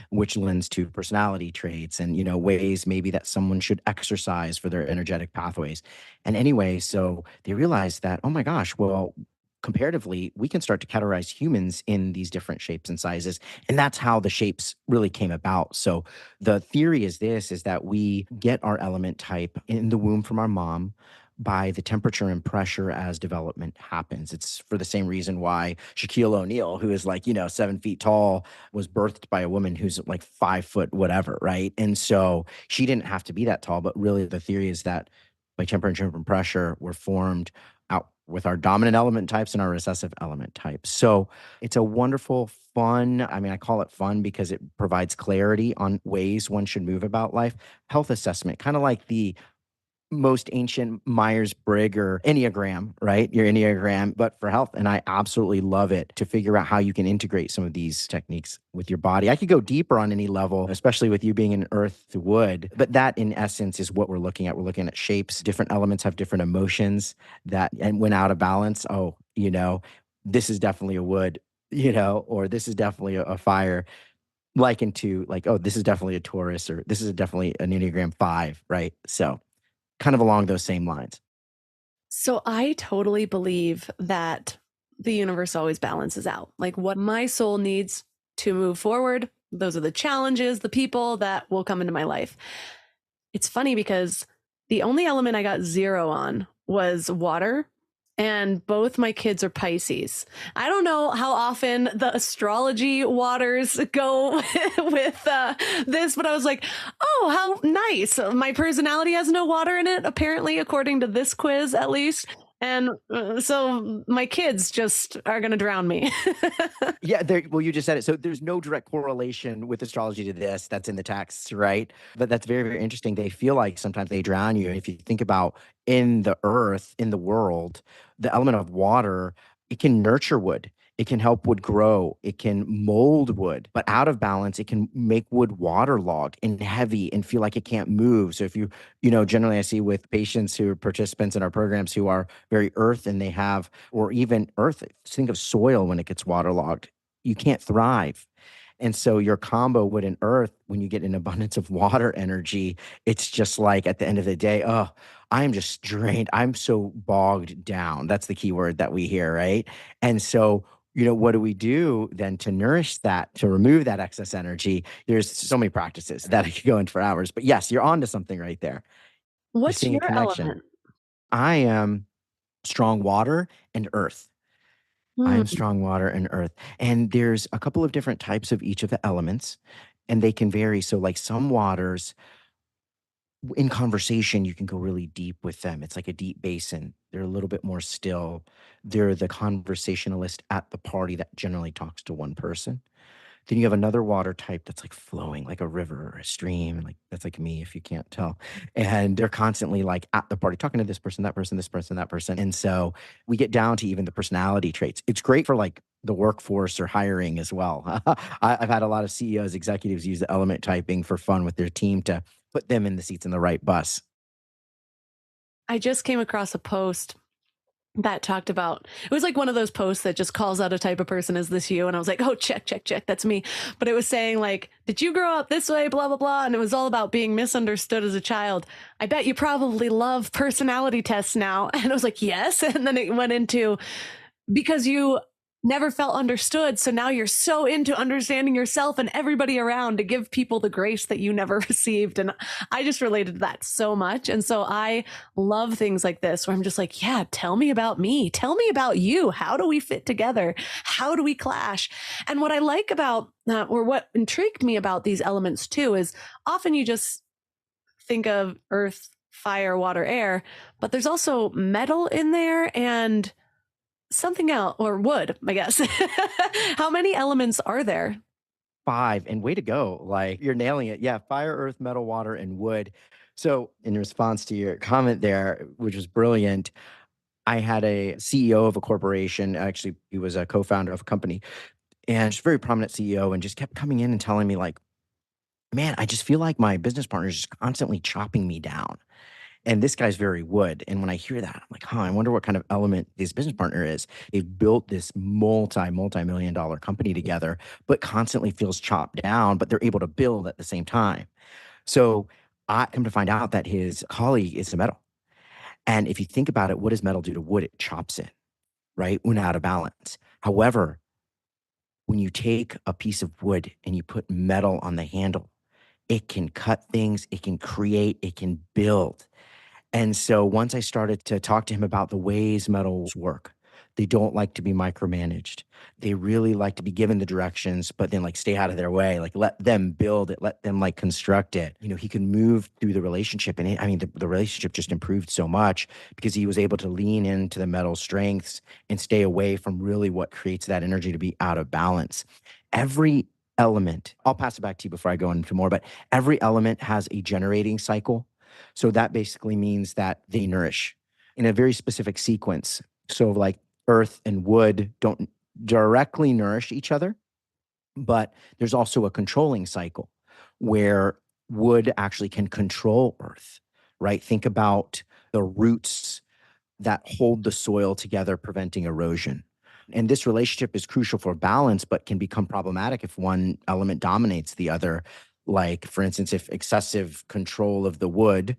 which lends to personality traits and ways maybe that someone should exercise for their energetic pathways. And anyway, so they realized that, oh my gosh, well, comparatively we can start to categorize humans in these different shapes and sizes, and that's how the shapes really came about. So the theory is this, is that we get our element type in the womb from our mom by the temperature and pressure as development happens. It's for the same reason why Shaquille O'Neal, who is like, 7 feet tall, was birthed by a woman who's like 5 foot, whatever, right? And so she didn't have to be that tall, but really the theory is that by temperature and pressure, we're formed out with our dominant element types and our recessive element types. So it's a wonderful, fun, I mean, I call it fun because it provides clarity on ways one should move about life. Health assessment, kind of like the most ancient Myers-Briggs or Enneagram, right? Your Enneagram, but for health. And I absolutely love it to figure out how you can integrate some of these techniques with your body. I could go deeper on any level, especially with you being an earth to wood, but that in essence is what we're looking at. We're looking at shapes. Different elements have different emotions that, and when out of balance, this is definitely a wood, or this is definitely a fire, likened to like, oh, this is definitely a Taurus, or this is definitely an Enneagram 5, right? So kind of along those same lines. So I totally believe that the universe always balances out. Like what my soul needs to move forward, those are the challenges, the people that will come into my life. It's funny because the only element I got zero on was water. And both my kids are Pisces. I don't know how often the astrology waters go with this, but I was like, oh, how nice. My personality has no water in it, apparently, according to this quiz, at least. And so my kids just are going to drown me. Yeah, well, you just said it. So there's no direct correlation with astrology to this. That's in the texts, right? But that's very, very interesting. They feel like sometimes they drown you. And if you think about in the earth, in the world, the element of water, it can nurture wood. It can help wood grow. It can mold wood. But out of balance, it can make wood waterlogged and heavy and feel like it can't move. So if generally I see with patients who are participants in our programs who are very earth and they have, or even earth, think of soil when it gets waterlogged, you can't thrive. And so your combo wood and earth, when you get an abundance of water energy, it's just like at the end of the day, oh, I am just drained. I'm so bogged down. That's the key word that we hear, right? And so, what do we do then to nourish that, to remove that excess energy? There's so many practices that I could go into for hours. But yes, you're onto something right there. You're What's seeing a your connection. element? I am strong water and earth. I Hmm. am strong water and earth. And there's a couple of different types of each of the elements, and they can vary. So, like some waters, in conversation, you can go really deep with them. It's like a deep basin. They're a little bit more still. They're the conversationalist at the party that generally talks to one person. Then you have another water type that's like flowing like a river or a stream. And like that's like me if you can't tell. And they're constantly like at the party talking to this person, that person, this person, that person. And so we get down to even the personality traits. It's great for like the workforce or hiring as well. I've had a lot of CEOs, executives use the element typing for fun with their team to put them in the seats in the right bus. I just came across a post that talked about it was like one of those posts that just calls out a type of person. Is this you? And I was like, oh, check, check, check, that's me. But it was saying like, did you grow up this way, blah blah blah, and it was all about being misunderstood as a child. I bet you probably love personality tests now. And I was like, yes. And then it went into because you never felt understood. So now you're so into understanding yourself and everybody around to give people the grace that you never received. And I just related to that so much. And so I love things like this where I'm just like, yeah, tell me about me. Tell me about you. How do we fit together? How do we clash? And what I like about, or what intrigued me about these elements too, is often you just think of earth, fire, water, air, but there's also metal in there and something else, or wood, I guess. How many elements are there? Five, and way to go. Like you're nailing it. Yeah, fire, earth, metal, water, and wood. So, in response to your comment there, which was brilliant, I had a CEO of a corporation. Actually, he was a co founder of a company and just very prominent CEO, and just kept coming in and telling me, like, man, I just feel like my business partner is just constantly chopping me down. And this guy's very wood. And when I hear that, I'm like, huh, I wonder what kind of element his business partner is. They've built this multi-million dollar company together, but constantly feels chopped down, but they're able to build at the same time. So I come to find out that his colleague is a metal. And if you think about it, what does metal do to wood? It chops it, right? When out of balance. However, when you take a piece of wood and you put metal on the handle, it can cut things, it can create, it can build. And so once I started to talk to him about the ways metals work, they don't like to be micromanaged. They really like to be given the directions, but then like stay out of their way, like let them build it, let them like construct it. He can move through the relationship. And the relationship just improved so much because he was able to lean into the metal strengths and stay away from really what creates that energy to be out of balance. Every element, I'll pass it back to you before I go into more, but every element has a generating cycle. So that basically means that they nourish in a very specific sequence. So, like earth and wood don't directly nourish each other, but there's also a controlling cycle where wood actually can control earth, right? Think about the roots that hold the soil together, preventing erosion. And this relationship is crucial for balance, but can become problematic if one element dominates the other. Like, for instance, if excessive control of the wood,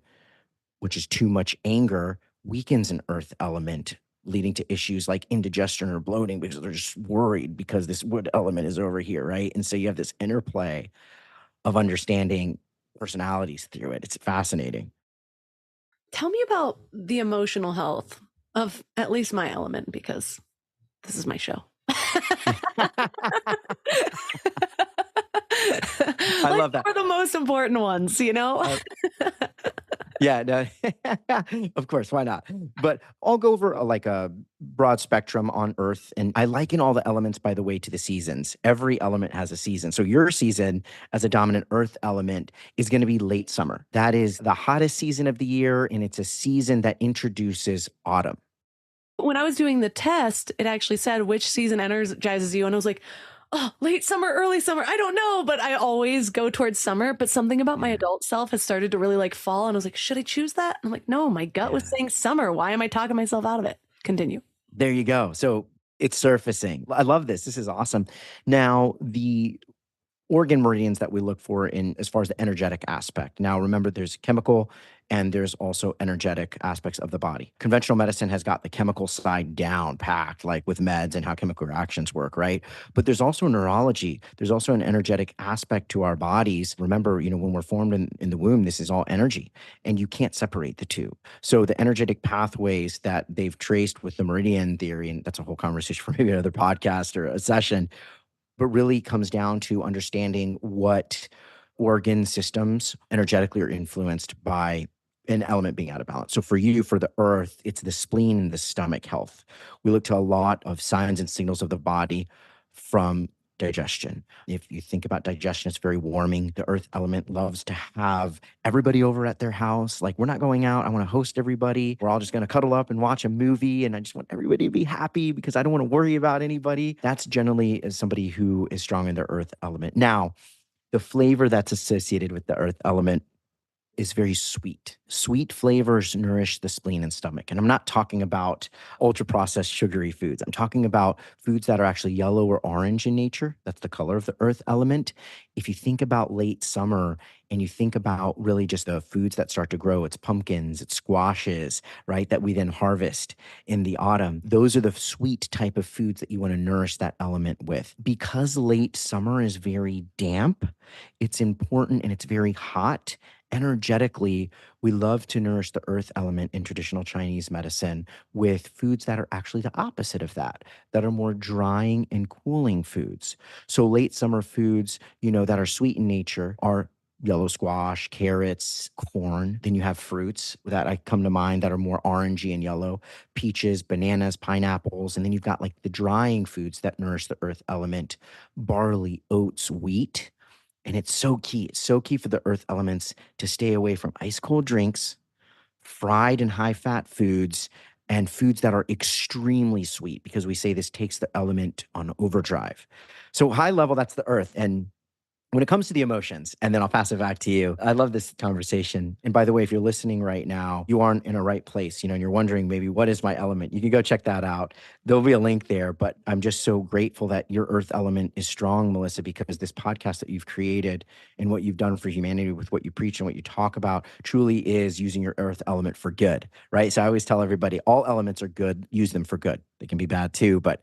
which is too much anger, weakens an earth element, leading to issues like indigestion or bloating because they're just worried because this wood element is over here, right? And so you have this interplay of understanding personalities through it. It's fascinating. Tell me about the emotional health of at least my element, because this is my show. I Like, love that. we're the most important ones, you know? Uh, Yeah, no, of course, why not? But I'll go over like a broad spectrum on Earth, and I liken all the elements, by the way, to the seasons. Every element has a season. So your season as a dominant Earth element is going to be late summer. That is the hottest season of the year, and it's a season that introduces autumn. When I was doing the test, it actually said which season energizes you. And I was like, oh, late summer, early summer. I don't know, but I always go towards summer. But something about my Yeah, adult self has started to really like fall. And I was like, should I choose that? And I'm like, no, my gut was yeah. saying summer. Why am I talking myself out of it? Continue. There you go. So it's surfacing. I love this. This is awesome. Now, the organ meridians that we look for in as far as the energetic aspect. Now, remember, there's chemical and there's also energetic aspects of the body. Conventional medicine has got the chemical side down packed, like with meds and how chemical reactions work, right? But there's also neurology. There's also an energetic aspect to our bodies. Remember, when we're formed in the womb, this is all energy, and you can't separate the two. So the energetic pathways that they've traced with the meridian theory, and that's a whole conversation for maybe another podcast or a session, but really comes down to understanding what organ systems energetically are influenced by an element being out of balance. So for you, for the earth, it's the spleen and the stomach health. We look to a lot of signs and signals of the body from digestion. If you think about digestion, it's very warming. The earth element loves to have everybody over at their house. Like, we're not going out. I want to host everybody. We're all just going to cuddle up and watch a movie. And I just want everybody to be happy because I don't want to worry about anybody. That's generally as somebody who is strong in their earth element. Now, the flavor that's associated with the earth element is very sweet. Sweet flavors nourish the spleen and stomach. And I'm not talking about ultra processed sugary foods. I'm talking about foods that are actually yellow or orange in nature. That's the color of the earth element. If you think about late summer and you think about really just the foods that start to grow, it's pumpkins, it's squashes, right? That we then harvest in the autumn. Those are the sweet type of foods that you want to nourish that element with. Because late summer is very damp, it's important, and it's very hot. Energetically, we love to nourish the earth element in traditional Chinese medicine with foods that are actually the opposite of that, that are more drying and cooling foods. So late summer foods, that are sweet in nature are yellow squash, carrots, corn. Then you have fruits that I come to mind that are more orangey and yellow, peaches, bananas, pineapples. And then you've got like the drying foods that nourish the earth element, barley, oats, wheat. And it's so key. It's so key for the earth elements to stay away from ice cold drinks, fried and high fat foods, and foods that are extremely sweet, because we say this takes the element on overdrive. So, high level, that's the earth. And when it comes to the emotions, and then I'll pass it back to you. I love this conversation. And by the way, if you're listening right now, you aren't in a right place, and you're wondering maybe what is my element, you can go check that out. There'll be a link there. But I'm just so grateful that your earth element is strong, Melissa, because this podcast that you've created and what you've done for humanity with what you preach and what you talk about truly is using your earth element for good, right? So I always tell everybody all elements are good, use them for good. They can be bad too, but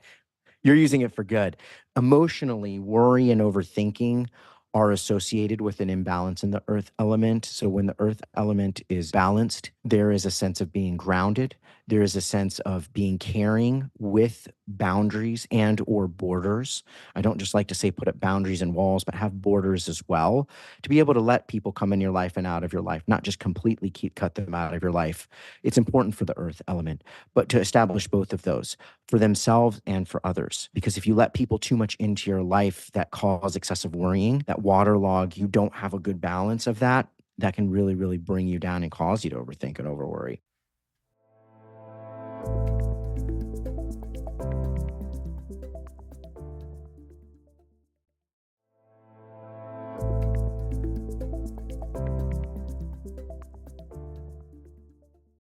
you're using it for good. Emotionally, worry and overthinking are associated with an imbalance in the earth element. So when the earth element is balanced, there is a sense of being grounded. There is a sense of being caring with boundaries and or borders. I don't just like to say put up boundaries and walls, but have borders as well, to be able to let people come in your life and out of your life, not just completely cut them out of your life. It's important for the earth element, but to establish both of those for themselves and for others. Because if you let people too much into your life that cause excessive worrying, that waterlog, you don't have a good balance of that, that can really, really bring you down and cause you to overthink and overworry.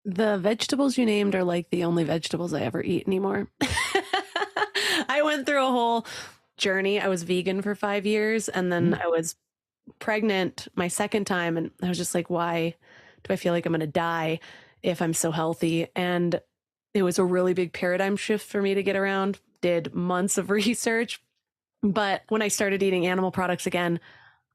The vegetables you named are like the only vegetables I ever eat anymore. I went through a whole journey. I was vegan for 5 years, and then I was pregnant my second time, and I was just like, why do I feel like I'm going to die? if I'm so healthy. And it was a really big paradigm shift for me to get around. Did months of research. But when I started eating animal products again,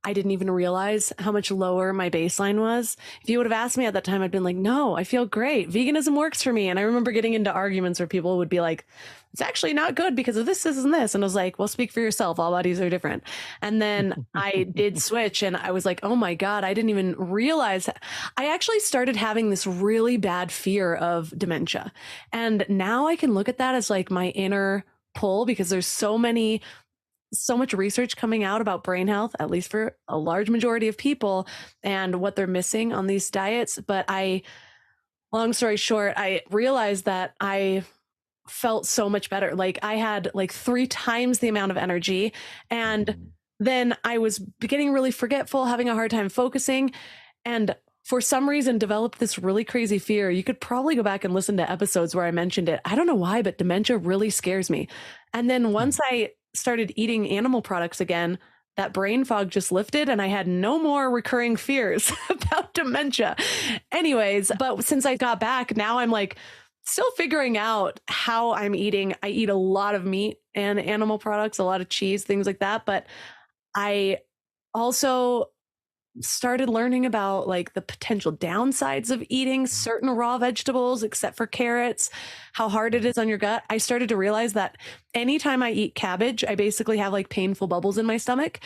I didn't even realize how much lower my baseline was. If you would have asked me at that time, I'd been like, no, I feel great. Veganism works for me. And I remember getting into arguments where people would be like, it's actually not good because of this, this, and this. And I was like, well, speak for yourself. All bodies are different. And then I did switch and I was like, oh my God, I didn't even realize. I actually started having this really bad fear of dementia. And now I can look at that as like my inner pull because there's so much research coming out about brain health, at least for a large majority of people, and what they're missing on these diets. But long story short, I realized that I felt so much better. Like I had like 3 times the amount of energy. And then I was getting really forgetful, having a hard time focusing. And for some reason, developed this really crazy fear. You could probably go back and listen to episodes where I mentioned it. I don't know why, but dementia really scares me. And then once I started eating animal products again, that brain fog just lifted and I had no more recurring fears about dementia. Anyways, but since I got back, now I'm like still figuring out how I'm eating. I eat a lot of meat and animal products, a lot of cheese, things like that. But I also started learning about like the potential downsides of eating certain raw vegetables, except for carrots, how hard it is on your gut. I started to realize that anytime I eat cabbage, I basically have like painful bubbles in my stomach.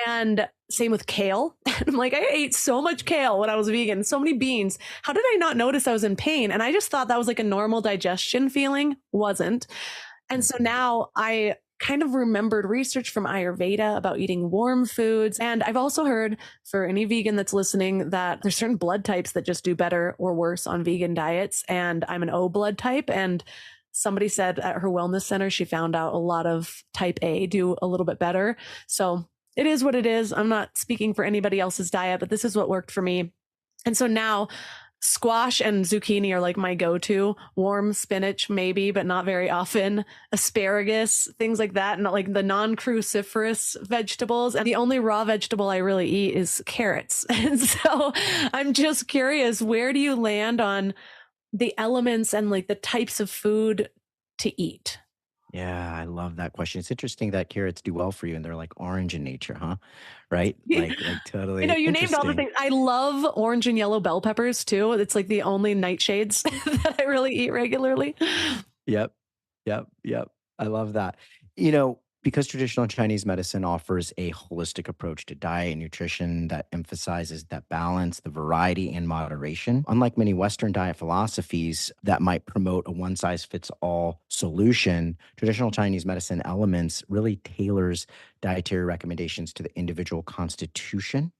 And same with kale. I'm like, I ate so much kale when I was vegan, so many beans. How did I not notice I was in pain? And I just thought that was like a normal digestion feeling. Wasn't. And so now I kind of remembered research from Ayurveda about eating warm foods. And I've also heard for any vegan that's listening that there's certain blood types that just do better or worse on vegan diets. And I'm an O blood type. And somebody said at her wellness center, she found out a lot of type A do a little bit better. So it is what it is. I'm not speaking for anybody else's diet, but this is what worked for me. And so now squash and zucchini are like my go-to. Warm spinach, maybe, but not very often. Asparagus, things like that. And like the non-cruciferous vegetables. And the only raw vegetable I really eat is carrots. And so I'm just curious, where do you land on the elements and like the types of food to eat? Yeah, I love that question. It's interesting that carrots do well for you and they're like orange in nature, huh? Right? Like You know, totally you named all the interesting. things. I love orange and yellow bell peppers too. It's like the only nightshades that I really eat regularly. Yep. Yep. I love that. Because traditional Chinese medicine offers a holistic approach to diet and nutrition that emphasizes that balance, the variety, and moderation, unlike many Western diet philosophies that might promote a one size fits all solution, traditional Chinese medicine elements really tailors dietary recommendations to the individual constitution,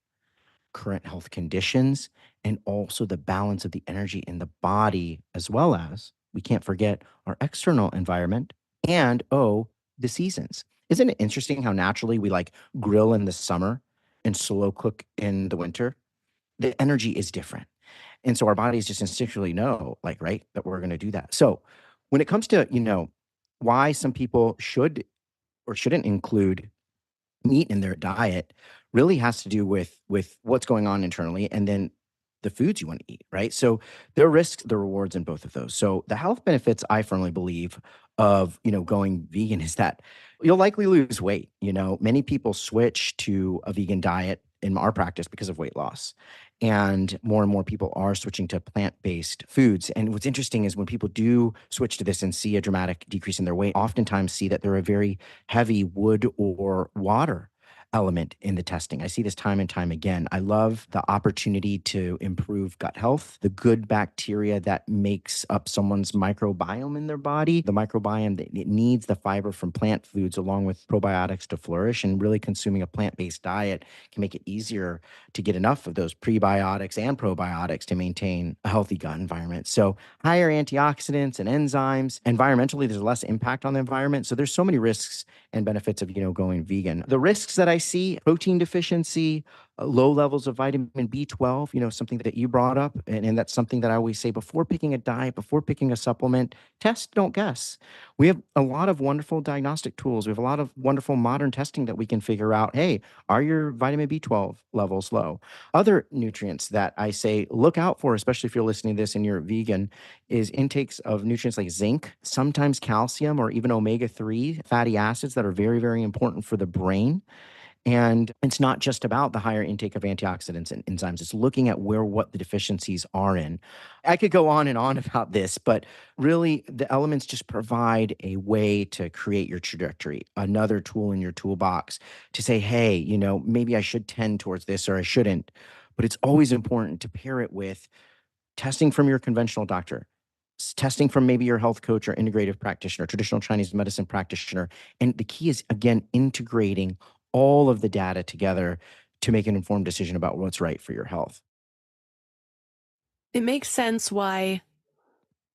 current health conditions, and also the balance of the energy in the body, as well as we can't forget our external environment and, the seasons. Isn't it interesting how naturally we like grill in the summer and slow cook in the winter? The energy is different. And so our bodies just instinctually know, like, right, that we're going to do that. So when it comes to, why some people should or shouldn't include meat in their diet really has to do with what's going on internally and then the foods you want to eat, right? So there are risks, the rewards in both of those. So the health benefits I firmly believe of, going vegan is that you'll likely lose weight. Many people switch to a vegan diet in our practice because of weight loss. And more people are switching to plant-based foods. And what's interesting is when people do switch to this and see a dramatic decrease in their weight, oftentimes see that they're a very heavy wood or water element in the testing. I see this time and time again. I love the opportunity to improve gut health, the good bacteria that makes up someone's microbiome in their body, the microbiome that it needs the fiber from plant foods along with probiotics to flourish. And really consuming a plant-based diet can make it easier to get enough of those prebiotics and probiotics to maintain a healthy gut environment. So higher antioxidants and enzymes. Environmentally, there's less impact on the environment. So there's so many risks and benefits of, going vegan. The risks that I see: protein deficiency, low levels of vitamin B12, something that you brought up. And that's something that I always say before picking a diet, before picking a supplement, test, don't guess. We have a lot of wonderful diagnostic tools. We have a lot of wonderful modern testing that we can figure out, hey, are your vitamin B12 levels low? Other nutrients that I say look out for, especially if you're listening to this and you're vegan, is intakes of nutrients like zinc, sometimes calcium, or even omega-3 fatty acids that are very, very important for the brain. And it's not just about the higher intake of antioxidants and enzymes. It's looking at what the deficiencies are in. I could go on and on about this, but really the elements just provide a way to create your trajectory, another tool in your toolbox to say, hey, maybe I should tend towards this or I shouldn't. But it's always important to pair it with testing from your conventional doctor, testing from maybe your health coach or integrative practitioner, traditional Chinese medicine practitioner. And the key is, again, integrating all of the data together to make an informed decision about what's right for your health. It makes sense why,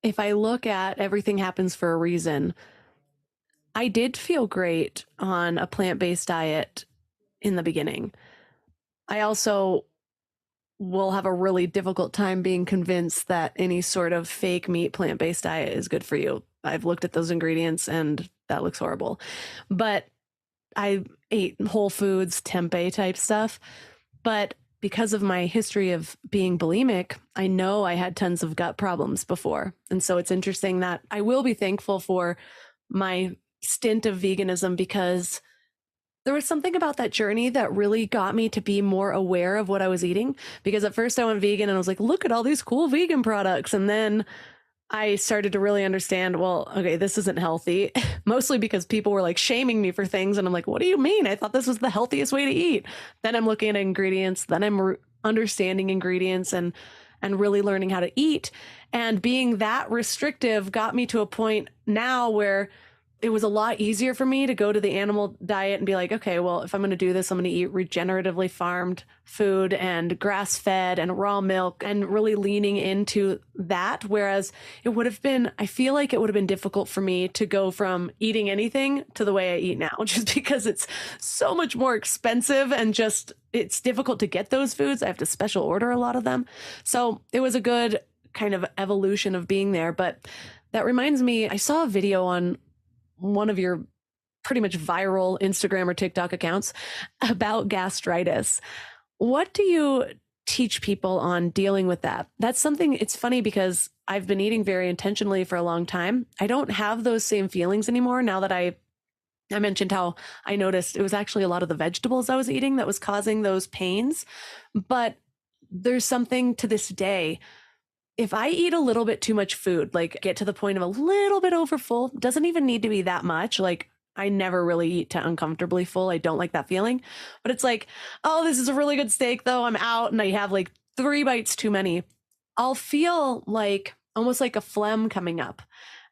if I look at everything happens for a reason, I did feel great on a plant-based diet in the beginning. I also will have a really difficult time being convinced that any sort of fake meat plant-based diet is good for you. I've looked at those ingredients and that looks horrible. But I ate whole foods, tempeh type stuff. But because of my history of being bulimic, I know I had tons of gut problems before. And so it's interesting that I will be thankful for my stint of veganism, because there was something about that journey that really got me to be more aware of what I was eating. Because at first I went vegan and I was like, look at all these cool vegan products. And then I started to really understand, well, okay, this isn't healthy, mostly because people were like shaming me for things. And I'm like, what do you mean? I thought this was the healthiest way to eat. Then I'm looking at ingredients, then I'm understanding ingredients and really learning how to eat. And being that restrictive got me to a point now where it was a lot easier for me to go to the animal diet and be like, okay, well, if I'm going to do this, I'm going to eat regeneratively farmed food and grass fed and raw milk, and really leaning into that. Whereas it would have been, I feel like it would have been difficult for me to go from eating anything to the way I eat now, just because it's so much more expensive and just, it's difficult to get those foods. I have to special order a lot of them. So it was a good kind of evolution of being there. But that reminds me, I saw a video on one of your pretty much viral Instagram or TikTok accounts about gastritis. What do you teach people on dealing with that? That's something, it's funny because I've been eating very intentionally for a long time. I don't have those same feelings anymore now that I mentioned how I noticed it was actually a lot of the vegetables I was eating that was causing those pains. But there's something to this day, if I eat a little bit too much food, like get to the point of a little bit overfull, doesn't even need to be that much. Like I never really eat to uncomfortably full. I don't like that feeling. But it's like, oh, this is a really good steak though. I'm out and I have like 3 bites too many. I'll feel like almost like a phlegm coming up.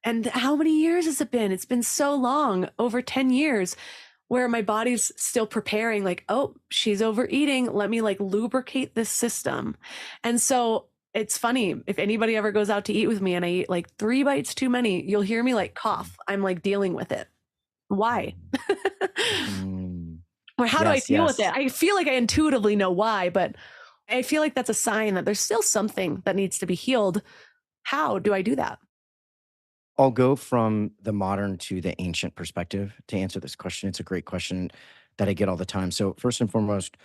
And how many years has it been? It's been so long, over 10 years, where my body's still preparing, like, oh, she's overeating. Let me like lubricate this system. And so it's funny, if anybody ever goes out to eat with me and I eat like 3 bites too many, you'll hear me like cough. I'm like dealing with it. Why? Mm, Or how do I yes, deal with yes. it? I feel like I intuitively know why, but I feel like that's a sign that there's still something that needs to be healed. How do I do that? I'll go from the modern to the ancient perspective to answer this question. It's a great question that I get all the time. So, first and foremost,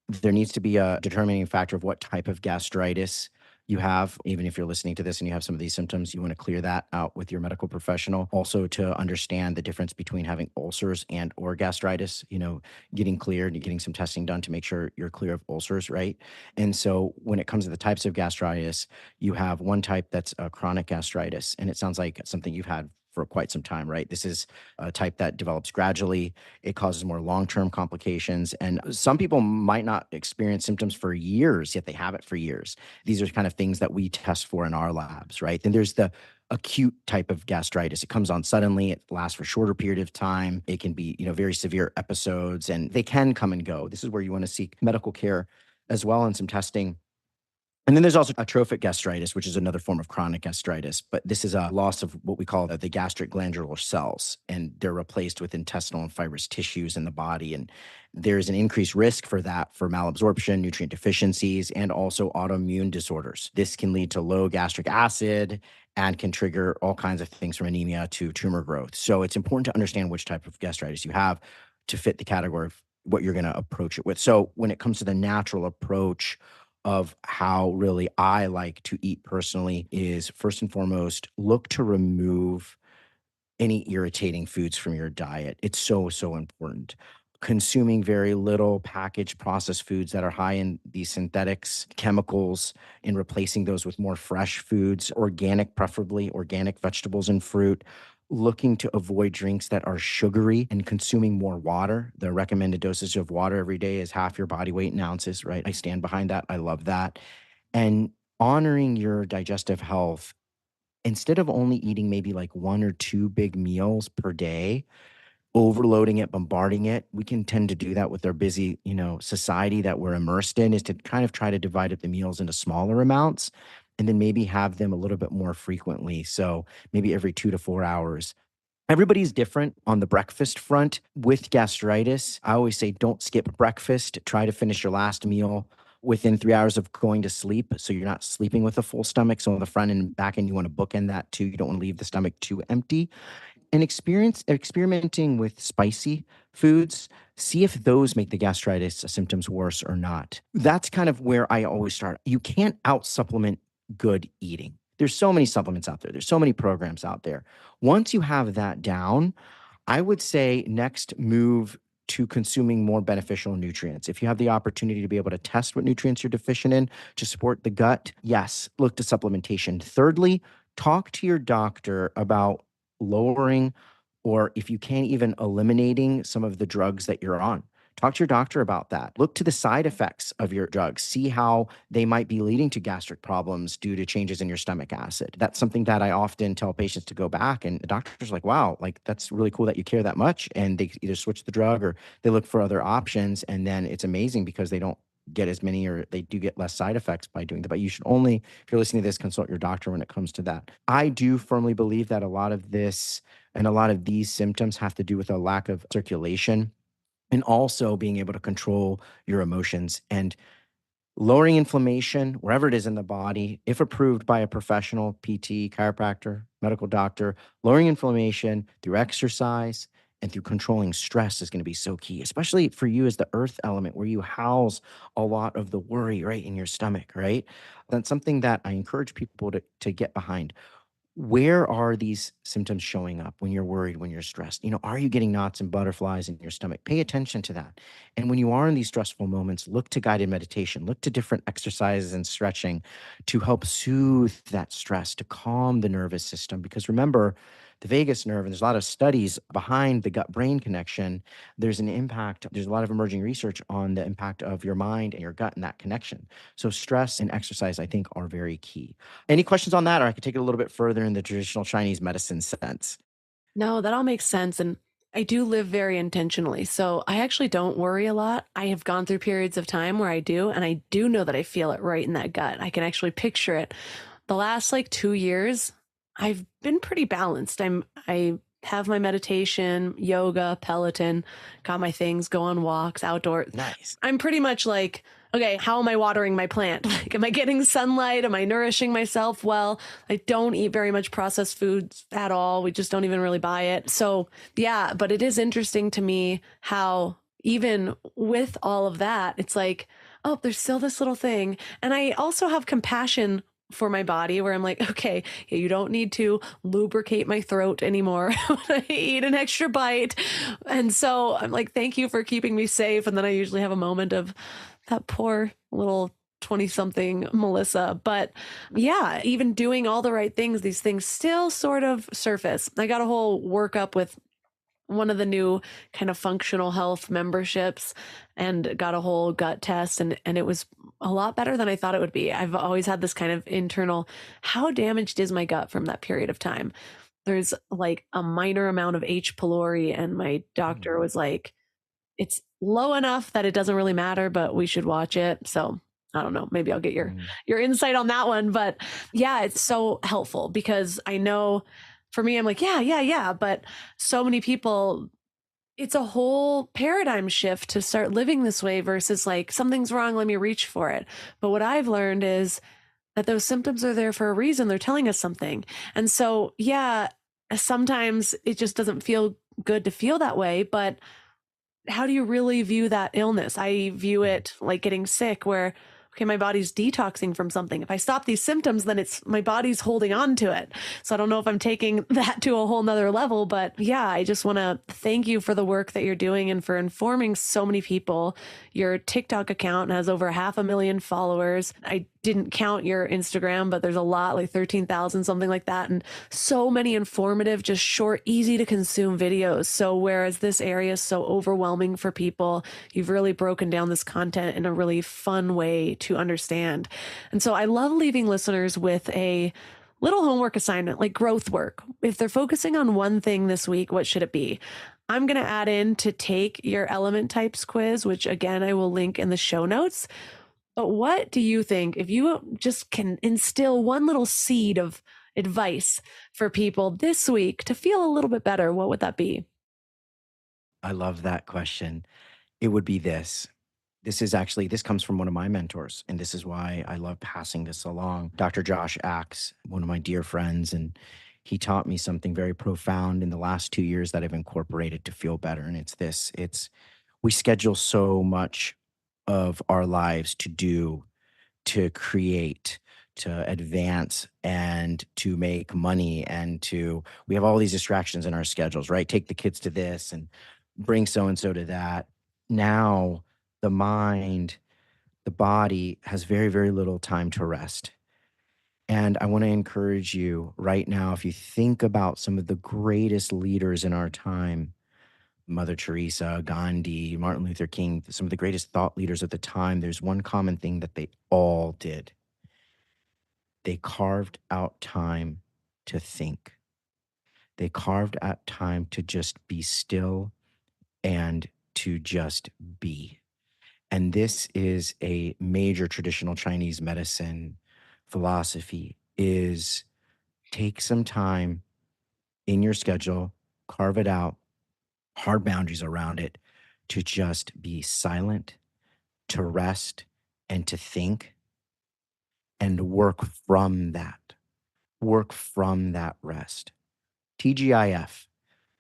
there needs to be a determining factor of what type of gastritis you have. Even if you're listening to this and you have some of these symptoms, you want to clear that out with your medical professional. Also, to understand the difference between having ulcers and or gastritis, getting cleared and getting some testing done to make sure you're clear of ulcers, right? And so when it comes to the types of gastritis, you have one type that's a chronic gastritis, and it sounds like something you've had for quite some time, right? This is a type that develops gradually. It causes more long-term complications. And some people might not experience symptoms for years, yet they have it for years. These are kind of things that we test for in our labs, right? Then there's the acute type of gastritis. It comes on suddenly. It lasts for a shorter period of time. It can be, very severe episodes, and they can come and go. This is where you want to seek medical care as well and some testing And then there's also atrophic gastritis, which is another form of chronic gastritis. But this is a loss of what we call the gastric glandular cells, and they're replaced with intestinal and fibrous tissues in the body. And there's an increased risk for that, for malabsorption, nutrient deficiencies, and also autoimmune disorders. This can lead to low gastric acid and can trigger all kinds of things from anemia to tumor growth. So it's important to understand which type of gastritis you have to fit the category of what you're going to approach it with. So when it comes to the natural approach of how really I like to eat personally is first and foremost, look to remove any irritating foods from your diet. It's so, so important. Consuming very little packaged processed foods that are high in these synthetics, chemicals, and replacing those with more fresh foods, organic, preferably organic vegetables and fruit. Looking to avoid drinks that are sugary and consuming more water. The recommended dosage of water every day is half your body weight in ounces, right? I stand behind that. I love that. And honoring your digestive health, instead of only eating maybe like one or two big meals per day, overloading it, bombarding it. We can tend to do that with our busy, society that we're immersed in, is to kind of try to divide up the meals into smaller amounts and then maybe have them a little bit more frequently. So maybe every 2 to 4 hours. Everybody's different on the breakfast front. With gastritis, I always say don't skip breakfast. Try to finish your last meal within 3 hours of going to sleep. So you're not sleeping with a full stomach. So on the front and back end, you want to bookend that too. You don't want to leave the stomach too empty. And experimenting with spicy foods, see if those make the gastritis symptoms worse or not. That's kind of where I always start. You can't out supplement good eating. There's so many supplements out there. There's so many programs out there. Once you have that down, I would say next move to consuming more beneficial nutrients. If you have the opportunity to be able to test what nutrients you're deficient in to support the gut, yes, look to supplementation. Thirdly, talk to your doctor about lowering, or if you can't, even eliminating some of the drugs that you're on. Talk to your doctor about that. Look to the side effects of your drugs. See how they might be leading to gastric problems due to changes in your stomach acid. That's something that I often tell patients to go back, and the doctor's like, wow, like that's really cool that you care that much. And they either switch the drug or they look for other options. And then it's amazing because they don't get as many, or they do get less side effects by doing that. But you should only, if you're listening to this, consult your doctor when it comes to that. I do firmly believe that a lot of this and a lot of these symptoms have to do with a lack of circulation, and also being able to control your emotions and lowering inflammation wherever it is in the body, if approved by a professional PT, chiropractor, medical doctor. Lowering inflammation through exercise and through controlling stress is going to be so key, especially for you as the earth element, where you house a lot of the worry right in your stomach, right? That's something that I encourage people to get behind. Where are these symptoms showing up when you're worried, when you're stressed? Are you getting knots and butterflies in your stomach? Pay attention to that. And when you are in these stressful moments, look to guided meditation, look to different exercises and stretching to help soothe that stress, to calm the nervous system. Because remember, the vagus nerve, and there's a lot of studies behind the gut brain connection. There's an impact, there's a lot of emerging research on the impact of your mind and your gut and that connection. So stress and exercise, I think, are very key. Any questions on that? Or I could take it a little bit further in the traditional Chinese medicine sense. No, that all makes sense. And I do live very intentionally. So I actually don't worry a lot. I have gone through periods of time where I do, and I do know that I feel it right in that gut. I can actually picture it. The last like 2 years, I've been pretty balanced. I have my meditation, yoga, Peloton, got my things, go on walks, outdoor. Nice. I'm pretty much like, okay, how am I watering my plant? Like, am I getting sunlight? Am I nourishing myself well? I don't eat very much processed foods at all. We just don't even really buy it. So yeah, but it is interesting to me how even with all of that, it's like, oh, there's still this little thing. And I also have compassion for my body, where I'm like, okay, yeah, you don't need to lubricate my throat anymore when I eat an extra bite. And so I'm like, thank you for keeping me safe. And then I usually have a moment of that poor little 20 something Melissa. But yeah, even doing all the right things, these things still sort of surface. I got a whole workup with one of the new kind of functional health memberships and got a whole gut test, and it was a lot better than I thought it would be. I've always had this kind of internal, how damaged is my gut from that period of time? There's like a minor amount of H. pylori, and my doctor was like, it's low enough that it doesn't really matter, but we should watch it. So I don't know, maybe I'll get Mm. your insight on that one. But yeah, it's so helpful because I know for me, I'm like, yeah, yeah, yeah. But so many people, it's a whole paradigm shift to start living this way versus like something's wrong, let me reach for it. But what I've learned is that those symptoms are there for a reason. They're telling us something. And so, yeah, sometimes it just doesn't feel good to feel that way, but how do you really view that illness? I view it like getting sick, where, okay, my body's detoxing from something. If I stop these symptoms, then it's my body's holding on to it. So I don't know if I'm taking that to a whole nother level, but yeah, I just want to thank you for the work that you're doing and for informing so many people. Your TikTok account has over 500,000 followers. I didn't count your Instagram, but there's a lot, like 13,000, something like that. And so many informative, just short, easy to consume videos. So whereas this area is so overwhelming for people, you've really broken down this content in a really fun way to understand. And so I love leaving listeners with a little homework assignment, like growth work. If they're focusing on one thing this week, what should it be? I'm going to add in to take your element types quiz, which again, I will link in the show notes. But what do you think if you just can instill one little seed of advice for people this week to feel a little bit better? What would that be? I love that question. It would be this. This comes from one of my mentors, and this is why I love passing this along. Dr. Josh Axe, one of my dear friends, and he taught me something very profound in the last 2 years that I've incorporated to feel better. And it's this. It's we schedule so much of our lives to do, to create, to advance, and to make money. We have all these distractions in our schedules, right? Take the kids to this and bring so and so to that. Now, the mind, the body has very, very little time to rest. And I want to encourage you right now, if you think about some of the greatest leaders in our time, Mother Teresa, Gandhi, Martin Luther King, some of the greatest thought leaders of the time, there's one common thing that they all did. They carved out time to think. They carved out time to just be still and to just be. And this is a major traditional Chinese medicine philosophy, is take some time in your schedule, carve it out, hard boundaries around it, to just be silent, to rest, and to think, and work from that. Work from that rest. TGIF,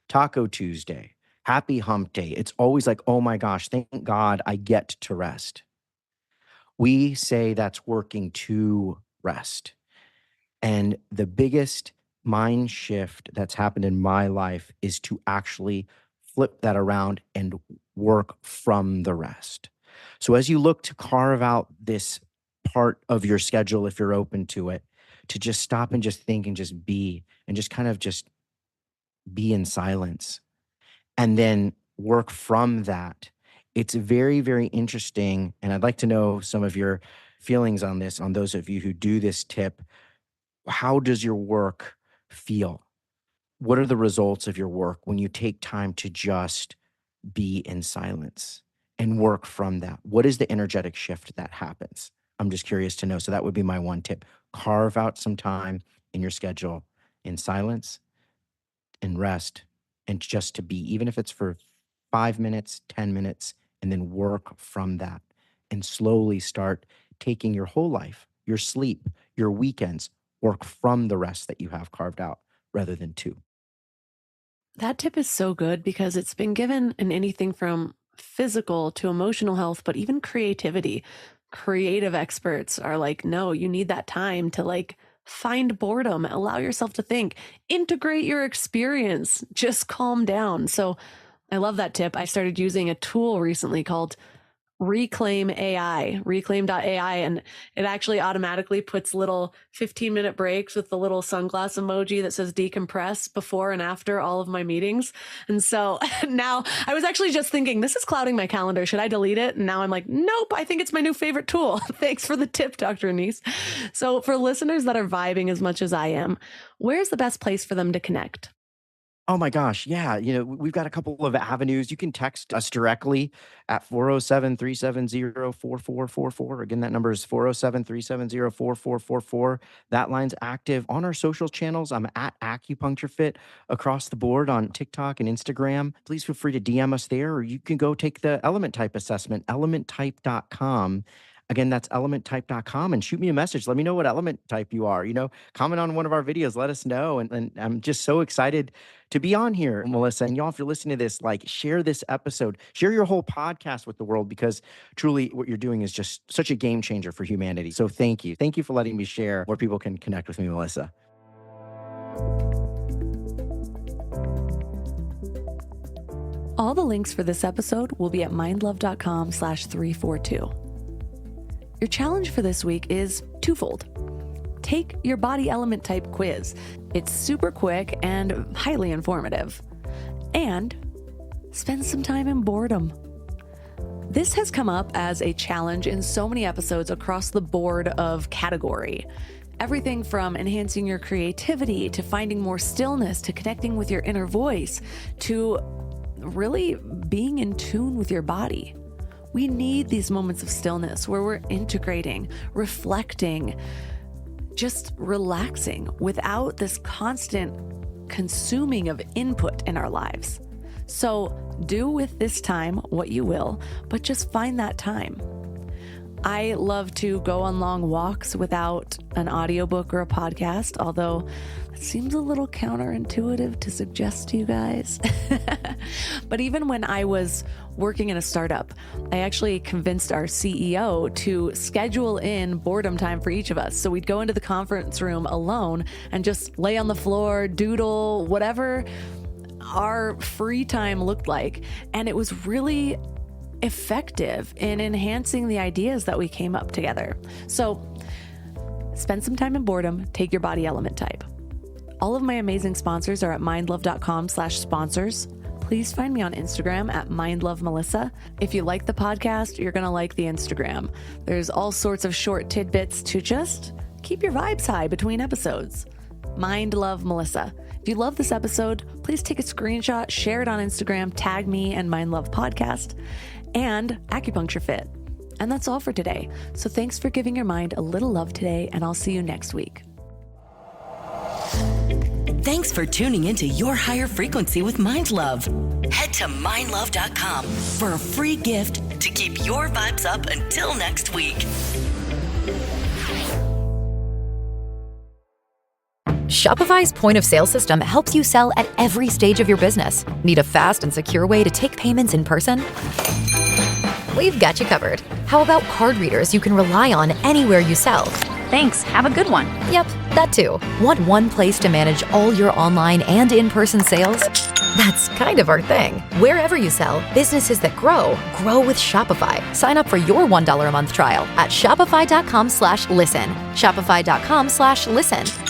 Taco Tuesday, Happy Hump Day. It's always like, oh my gosh, thank God I get to rest. We say that's working to rest. And the biggest mind shift that's happened in my life is to actually flip that around and work from the rest. So as you look to carve out this part of your schedule, if you're open to it, to just stop and just think and just be, and just kind of just be in silence, and then work from that. It's very, very interesting. And I'd like to know some of your feelings on this, on those of you who do this tip. How does your work feel? What are the results of your work when you take time to just be in silence and work from that? What is the energetic shift that happens? I'm just curious to know. So that would be my one tip. Carve out some time in your schedule in silence and rest, and just to be, even if it's for 5 minutes, 10 minutes, and then work from that and slowly start taking your whole life, your sleep, your weekends, work from the rest that you have carved out rather than to. That tip is so good because it's been given in anything from physical to emotional health, but even creativity. Creative experts are like, no, you need that time to like find boredom, allow yourself to think, integrate your experience, just calm down. So I love that tip. I started using a tool recently called Reclaim AI, reclaim.ai, and it actually automatically puts little 15-minute breaks with the little sunglass emoji that says decompress before and after all of my meetings. And so now I was actually just thinking, this is clouding my calendar. Should I delete it? And now I'm like, nope, I think it's my new favorite tool. Thanks for the tip, Dr. Anise. So for listeners that are vibing as much as I am, where's the best place for them to connect? Oh my gosh. Yeah. We've got a couple of avenues. You can text us directly at 407-370-4444. Again, that number is 407-370-4444. That line's active on our social channels. I'm at Acupuncture Fit across the board on TikTok and Instagram. Please feel free to DM us there, or you can go take the element type assessment, elementtype.com. Again, that's elementtype.com, and shoot me a message. Let me know what element type you are. Comment on one of our videos. Let us know. And I'm just so excited to be on here, Melissa. And y'all, if you're listening to this, share this episode, share your whole podcast with the world, because truly what you're doing is just such a game changer for humanity. So thank you. Thank you for letting me share where people can connect with me, Melissa. All the links for this episode will be at mindlove.com/342. Your challenge for this week is twofold. Take your body element type quiz. It's super quick and highly informative. And spend some time in boredom. This has come up as a challenge in so many episodes across the board of category. Everything from enhancing your creativity to finding more stillness to connecting with your inner voice to really being in tune with your body. We need these moments of stillness where we're integrating, reflecting, just relaxing without this constant consuming of input in our lives. So do with this time what you will, but just find that time. I love to go on long walks without an audiobook or a podcast, although it seems a little counterintuitive to suggest to you guys. But even when I was working in a startup, I actually convinced our CEO to schedule in boredom time for each of us. So we'd go into the conference room alone and just lay on the floor, doodle, whatever our free time looked like. And it was really effective in enhancing the ideas that we came up together. So spend some time in boredom, take your body element type. All of my amazing sponsors are at mindlove.com/sponsors. Please find me on Instagram at mindlovemelissa. If you like the podcast, you're going to like the Instagram. There's all sorts of short tidbits to just keep your vibes high between episodes. mindlovemelissa. If you love this episode, please take a screenshot, share it on Instagram, tag me and Mindlove Podcast and Acupuncture Fit. And that's all for today. So thanks for giving your mind a little love today, and I'll see you next week. Thanks for tuning into Your Higher Frequency with Mind Love. Head to mindlove.com for a free gift to keep your vibes up until next week. Shopify's point of sale system helps you sell at every stage of your business. Need a fast and secure way to take payments in person? We've got you covered. How about card readers you can rely on anywhere you sell? Thanks. Have a good one. Yep, that too. Want one place to manage all your online and in-person sales? That's kind of our thing. Wherever you sell, businesses that grow with Shopify. Sign up for your $1 a month trial at shopify.com/listen. Shopify.com/listen.